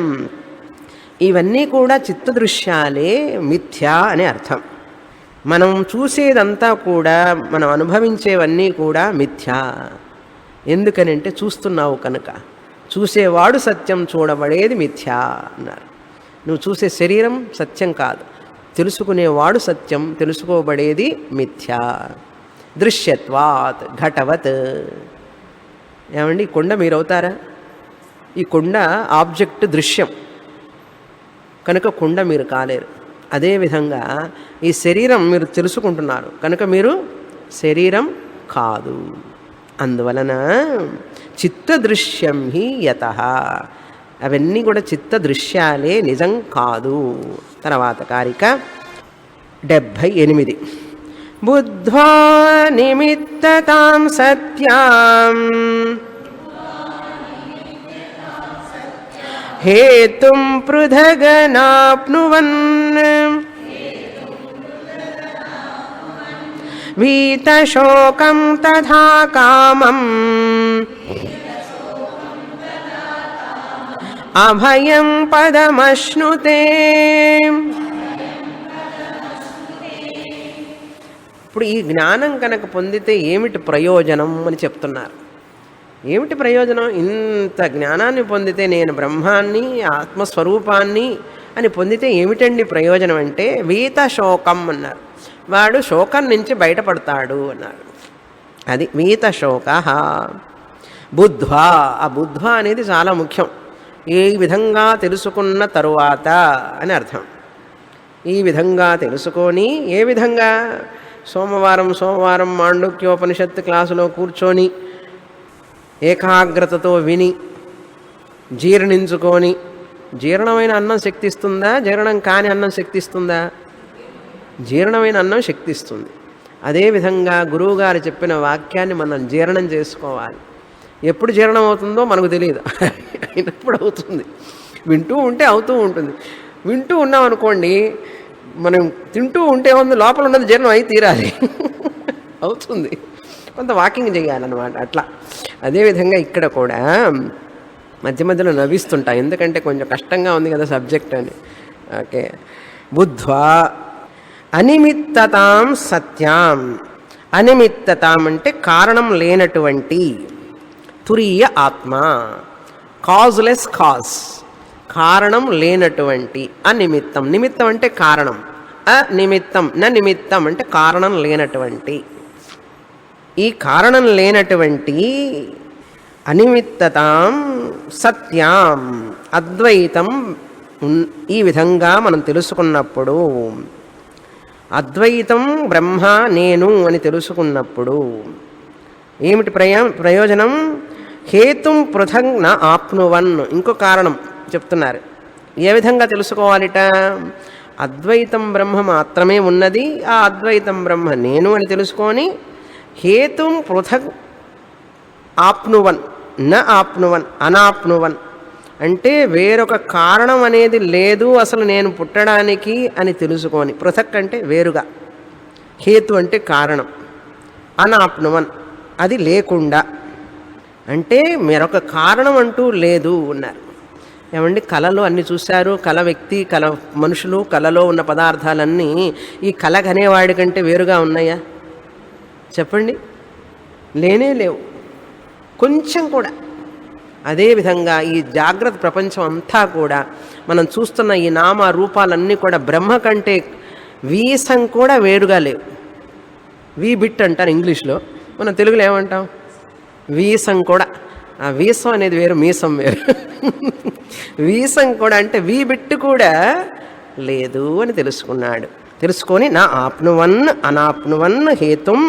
ఇవన్నీ కూడా చిత్తదృశ్యాలే, మిథ్యా అనే అర్థం. మనం చూసేదంతా కూడా, మనం అనుభవించేవన్నీ కూడా మిథ్యా. ఎందుకనంటే చూస్తున్నావు కనుక. చూసేవాడు సత్యం, చూడబడేది మిథ్యా అన్నారు. నువ్వు చూసే శరీరం సత్యం కాదు, తెలుసుకునేవాడు సత్యం, తెలుసుకోబడేది మిథ్యా. దృశ్యత్వాత్ ఘటవత్. ఏమండి, ఈ కొండ మీరు అవుతారా? ఈ కొండ ఆబ్జెక్ట్ దృశ్యం కనుక కొండ మీరు కాలేరు. అదేవిధంగా ఈ శరీరం మీరు తెలుసుకుంటున్నారు కనుక మీరు శరీరం కాదు. అందువలన చిత్తదృశ్యం హి యతః, అవన్నీ కూడా చిత్తదృశ్యాలే, నిజం కాదు. తర్వాత కారిక 78. బుద్ధ్వా నిమిత్తతాం సత్యాం హేతుం పృథగనాప్నువన్ వీతశోకం తథా కామం అభయం పదమశ్నుతే. ఇప్పుడు ఈ జ్ఞానం కనుక పొందితే ఏమిటి ప్రయోజనం అని చెప్తున్నారు. ఏమిటి ప్రయోజనం? ఇంత జ్ఞానాన్ని పొందితే, నేను బ్రహ్మాన్ని, ఆత్మస్వరూపాన్ని అని పొందితే ఏమిటండి ప్రయోజనం అంటే వీత శోకం అన్నారు. వాడు శోకం నుంచి బయటపడతాడు అన్నారు. అది వీత శోక. బుద్ధ్వా, ఆ బుద్ధ్వా అనేది చాలా ముఖ్యం. ఈ విధంగా తెలుసుకున్న తరువాత అని అర్థం. ఈ విధంగా తెలుసుకొని, ఏ విధంగా? సోమవారం సోమవారం మాండుక్యోపనిషత్తు క్లాసులో కూర్చొని ఏకాగ్రతతో విని జీర్ణించుకొని, జీర్ణమైన అన్నం శక్తిస్తుందా, జీర్ణం కాని అన్నం శక్తిస్తుందా? జీర్ణమైన అన్నం శక్తిస్తుంది. అదేవిధంగా గురువుగారు చెప్పిన వాక్యాన్ని మనం జీర్ణం చేసుకోవాలి. ఎప్పుడు జీర్ణం అవుతుందో మనకు తెలియదు, అయినప్పుడు అవుతుంది. వింటూ ఉంటే అవుతూ ఉంటుంది. వింటూ ఉన్నాం అనుకోండి, మనం తింటూ ఉంటే ఉంది, లోపల ఉన్నది జీర్ణం అయి తీరాలి, అవుతుంది. కొంత వాకింగ్ చేయాలన్నమాట. అట్లా అదేవిధంగా ఇక్కడ కూడా మధ్య మధ్యలో నవ్విస్తుంటా, ఎందుకంటే కొంచెం కష్టంగా ఉంది కదా సబ్జెక్ట్ అని. ఓకే. బుద్ధ్వా అనిమిత్తతాం సత్యాం. అనిమిత్తతాం అంటే కారణం లేనటువంటి, తురీయ ఆత్మ, కాజ్లెస్ కాజ్, కారణం లేనటువంటి. అనిమిత్తం, నిమిత్తం అంటే కారణం, అనిమిత్తం న నిమిత్తం అంటే కారణం లేనటువంటి. ఈ కారణం లేనటువంటి అనిమిత్తతాం సత్యాం, అద్వైతం ఈ విధంగా మనం తెలుసుకున్నప్పుడు, అద్వైతం బ్రహ్మ నేను అని తెలుసుకున్నప్పుడు ఏమిటి ప్రయోజనం? హేతుం పృథగ్ న ఆప్నువన్. ఇంకో కారణం చెప్తున్నారు. ఏ విధంగా తెలుసుకోవాలిట? అద్వైతం బ్రహ్మ మాత్రమే ఉన్నది, ఆ అద్వైతం బ్రహ్మ నేను అని తెలుసుకొని, హేతుం పృథగ్ ఆప్నువన్ న ఆప్నువన్, అనాప్నువన్ అంటే వేరొక కారణం అనేది లేదు అసలు నేను పుట్టడానికి అని తెలుసుకొని. పృథక్ అంటే వేరుగా, హేతు అంటే కారణం, అనాప్నువన్ అది లేకుండా, అంటే మరొక కారణం అంటూ లేదు ఉన్నారు. ఏమండి, కళలో అన్ని చూశారు, కళ వ్యక్తి, కళ మనుషులు, కళలో ఉన్న పదార్థాలన్నీ ఈ కళ కనేవాడి కంటే వేరుగా ఉన్నాయా? చెప్పండి, లేనే లేవు కొంచెం కూడా. అదేవిధంగా ఈ జాగ్రత్త ప్రపంచం అంతా కూడా మనం చూస్తున్న ఈ నామ రూపాలన్నీ కూడా బ్రహ్మ కంటే వీసం కూడా వేరుగా లేవు. వీ బిట్ అంటారు ఇంగ్లీష్లో, మనం తెలుగులో ఏమంటాం? వీసం కూడా. ఆ వీసం అనేది వేరు, మీసం వేరు. వీసం కూడా అంటే వీ బిట్టు కూడా లేదు అని తెలుసుకున్నాడు. తెలుసుకొని నా ఆప్నువన్ అనాప్నువన్ హేతుం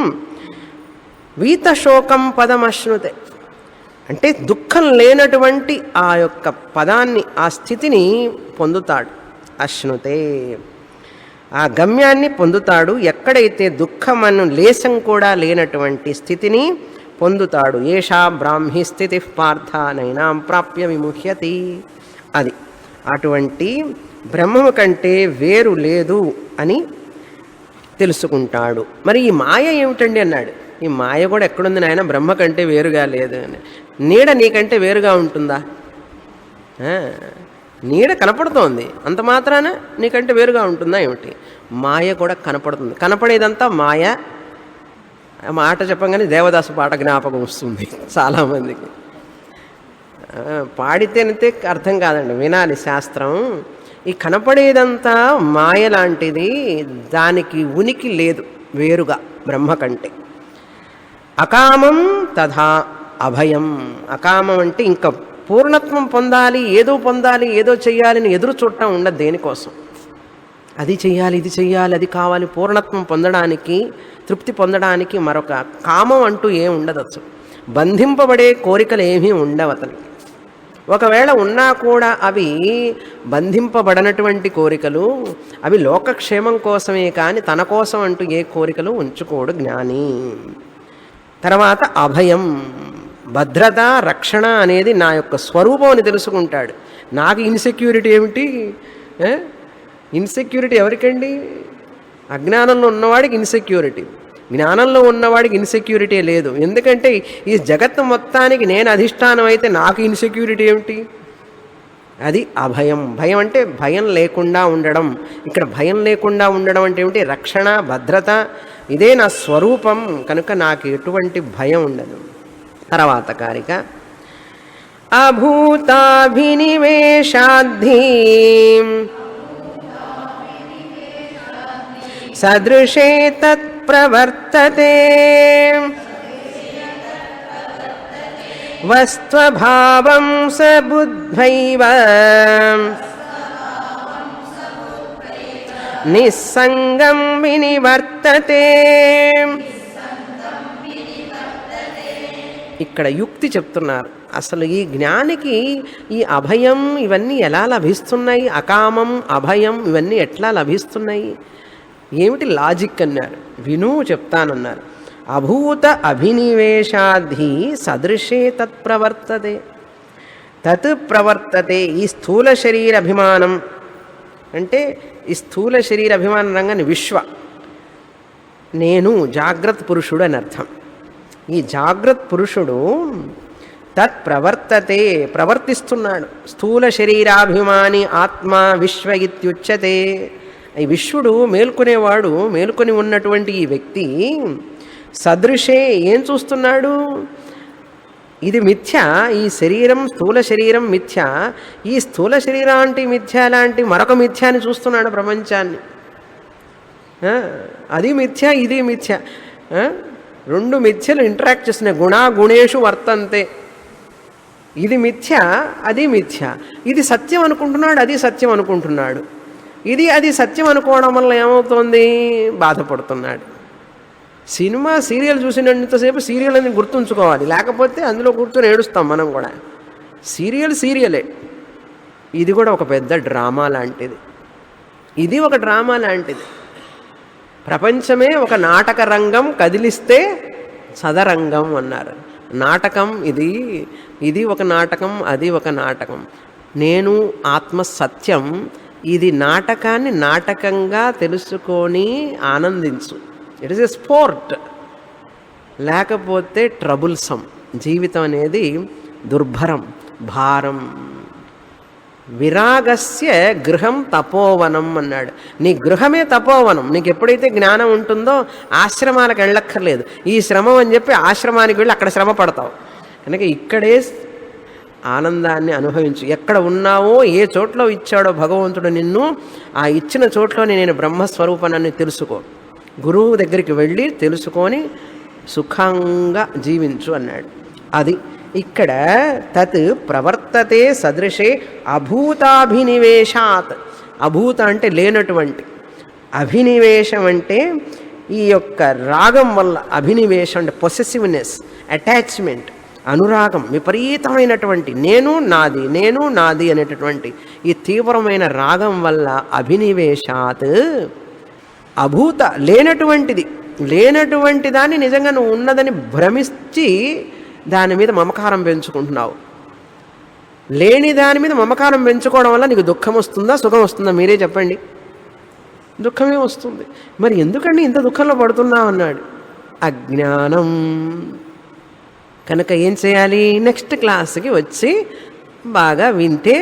వీతశోకం పదమశ్నుతే అంటే దుఃఖం లేనటువంటి ఆ యొక్క పదాన్ని, ఆ స్థితిని పొందుతాడు. అశ్నుతే ఆ గమ్యాన్ని పొందుతాడు. ఎక్కడైతే దుఃఖమను లేశం కూడా లేనటువంటి స్థితిని పొందుతాడు. ఏషా బ్రాహ్మీ స్థితి పార్థ నైనాం ప్రాప్య విముహ్యతి. అది అటువంటి బ్రహ్మము కంటే వేరు లేదు అని తెలుసుకుంటాడు. మరి ఈ మాయ ఏమిటండి అన్నాడు. ఈ మాయ కూడా ఎక్కడుంది నాయన? బ్రహ్మ కంటే వేరుగా లేదు అని. నీడ నీకంటే వేరుగా ఉంటుందా? నీడ కనపడుతోంది, అంత మాత్రాన నీకంటే వేరుగా ఉంటుందా ఏమిటి? మాయ కూడా కనపడుతుంది. కనపడేదంతా మాయ. మాట చెప్పగానే దేవదాసు పాట జ్ఞాపకం వస్తుంది చాలామందికి. పాడితేనితే అర్థం కాదండి, వినాలి శాస్త్రం. ఈ కనపడేదంతా మాయ లాంటిది, దానికి ఉనికి లేదు వేరుగా బ్రహ్మ కంటే. అకామం తథా అభయం. అకామం అంటే ఇంకా పూర్ణత్వం పొందాలి, ఏదో చెయ్యాలని ఎదురు చూడటం ఉండదు దేనికోసం. అది చెయ్యాలి, ఇది చెయ్యాలి, అది కావాలి. పూర్ణత్వం పొందడానికి, తృప్తి పొందడానికి మరొక కామం అంటూ ఏం ఉండదు. అసలు బంధింపబడే కోరికలు ఏమీ ఉండవు అతనికి. ఒకవేళ ఉన్నా కూడా అవి బంధింపబడనటువంటి కోరికలు, అవి లోకక్షేమం కోసమే కానీ తన కోసం అంటూ ఏ కోరికలు ఉంచుకోడు జ్ఞాని. తర్వాత అభయం, భద్రత, రక్షణ అనేది నా యొక్క స్వరూపం అని తెలుసుకుంటాడు. నాకు ఇన్సెక్యూరిటీ ఏమిటి? ఇన్సెక్యూరిటీ ఎవరికండి? అజ్ఞానంలో ఉన్నవాడికి ఇన్సెక్యూరిటీ, జ్ఞానంలో ఉన్నవాడికి ఇన్సెక్యూరిటీ లేదు. ఎందుకంటే ఈ జగత్తు మొత్తానికి నేను అధిష్టానం అయితే నాకు ఇన్సెక్యూరిటీ ఏమిటి? అది అభయం. భయం అంటే భయం లేకుండా ఉండడం. ఇక్కడ భయం లేకుండా ఉండడం అంటే ఏమిటి? రక్షణ, భద్రత, ఇదే నా స్వరూపం కనుక నాకు ఎటువంటి భయం ఉండదు. తర్వాత కారిక అభూతాభినివేశాద్ధి సదృశే తత్ ప్రవర్తతే వస్త్వభావం సబుద్ధ్వైవ నిస్సంగం వినివర్తతే. ఇక్కడ యుక్తి చెప్తున్నారు. అసలు ఈ జ్ఞానికి ఈ అభయం ఇవన్నీ ఎలా లభిస్తున్నాయి, అకామం అభయం ఇవన్నీ ఎట్లా లభిస్తున్నాయి, ఏమిటి లాజిక్ అన్నారు. విను చెప్తానన్నారు. అభూత అభినివేశాద్ధి సదృశే తత్ ప్రవర్తతే. తత్ ప్రవర్తతే. ఈ స్థూల శరీర అభిమానం అంటే ఈ స్థూల శరీర అభిమానం రంగాన్ని విశ్వ, నేను జాగ్రత్త పురుషుడు అని అర్థం. ఈ జాగ్రత్త పురుషుడు తత్ ప్రవర్తతే ప్రవర్తిస్తున్నాడు. స్థూల శరీరాభిమాని ఆత్మ విశ్వ ఇత్యుచ్యతే. ఈ విశ్వడు మేల్కొనేవాడు, మేల్కొని ఉన్నటువంటి ఈ వ్యక్తి సదృశే ఏం చూస్తున్నాడు, ఇది మిథ్య, ఈ శరీరం స్థూల శరీరం మిథ్య, ఈ స్థూల శరీరాంటి మిథ్య లాంటి మరొక మిథ్యాన్ని చూస్తున్నాడు ప్రపంచాన్ని. అది మిథ్య ఇది మిథ్య, రెండు మిథ్యలు ఇంటరాక్ట్ చేస్తున్నాయి. గుణేషు వర్తంతే. ఇది మిథ్య అది మిథ్య, ఇది సత్యం అనుకుంటున్నాడు అది సత్యం అనుకుంటున్నాడు, ఇది అది సత్యం అనుకోవడం వల్ల ఏమవుతోంది, బాధపడుతున్నాడు. సినిమా సీరియల్ చూసినంతసేపు సీరియల్ అని గుర్తుంచుకోవాలి, లేకపోతే అందులో కూర్చొని ఏడుస్తాం మనం కూడా. సీరియలే. ఇది కూడా ఒక పెద్ద డ్రామా లాంటిది, ఇది ఒక డ్రామా లాంటిది. ప్రపంచమే ఒక నాటక రంగం, కదిలిస్తే సదరంగం అన్నారు. నాటకం ఇది, ఇది ఒక నాటకం అది ఒక నాటకం. నేను ఆత్మ సత్యం, ఇది నాటకాన్ని నాటకంగా తెలుసుకొని ఆనందించు. ఇట్ ఈస్ ఎ స్పోర్ట్, లేకపోతే ట్రబుల్సమ్. జీవితం అనేది దుర్భరం, భారం. విరాగస్య గృహం తపోవనం అన్నాడు. నీ గృహమే తపోవనం. నీకు ఎప్పుడైతే జ్ఞానం ఉంటుందో ఆశ్రమాలకు వెళ్ళక్కర్లేదు. ఈ శ్రమం అని చెప్పి ఆశ్రమానికి వెళ్ళి అక్కడ శ్రమ పడతావు. కనుక ఇక్కడే ఆనందాన్ని అనుభవించు. ఎక్కడ ఉన్నావో, ఏ చోట్లో ఇచ్చాడో భగవంతుడు నిన్ను, ఆ ఇచ్చిన చోట్లోనే నేను బ్రహ్మస్వరూపాన్ని తెలుసుకో. గురువు దగ్గరికి వెళ్ళి తెలుసుకొని సుఖంగా జీవించు అన్నాడు. అది ఇక్కడ తత్ ప్రవర్తతే సదృశే అభూతాభినివేశాత్. అభూత అంటే లేనటువంటి, అభినివేశం అంటే ఈ యొక్క రాగం వల్ల, అభినివేశం అంటే పొసెసివ్నెస్, అటాచ్మెంట్, అనురాగం, విపరీతమైనటువంటి నేను నాది అనేటటువంటి ఈ తీవ్రమైన రాగం వల్ల అభినివేశాత్. అభూత లేనటువంటి దాన్ని నిజంగా నువ్వు ఉన్నదని భ్రమించి దాని మీద మమకారం పెంచుకుంటున్నావు. లేని దాని మీద మమకారం పెంచుకోవడం వల్ల నీకు దుఃఖం వస్తుందా సుఖం వస్తుందా మీరే చెప్పండి. దుఃఖమే వస్తుంది. మరి ఎందుకండి ఇంత దుఃఖంలో పడుతున్నావు అన్నాడు. అజ్ఞానం. కనుక ఏం చేయాలి, నెక్స్ట్ క్లాస్కి వచ్చి బాగా వింటే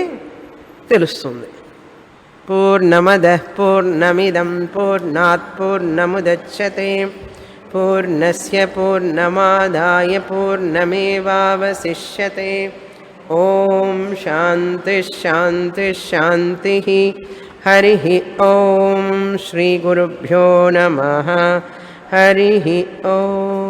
తెలుస్తుంది. పూర్ణమదః పూర్ణమిదం పూర్ణాత్ పూర్ణముదచ్యతే పూర్ణస్య పూర్ణమాదాయ పూర్ణమేవావశిష్యతే. ఓం శాంతి శాంతి శాంతి. హరి ఓం శ్రీ గురుభ్యో నమః. హరి ఓం.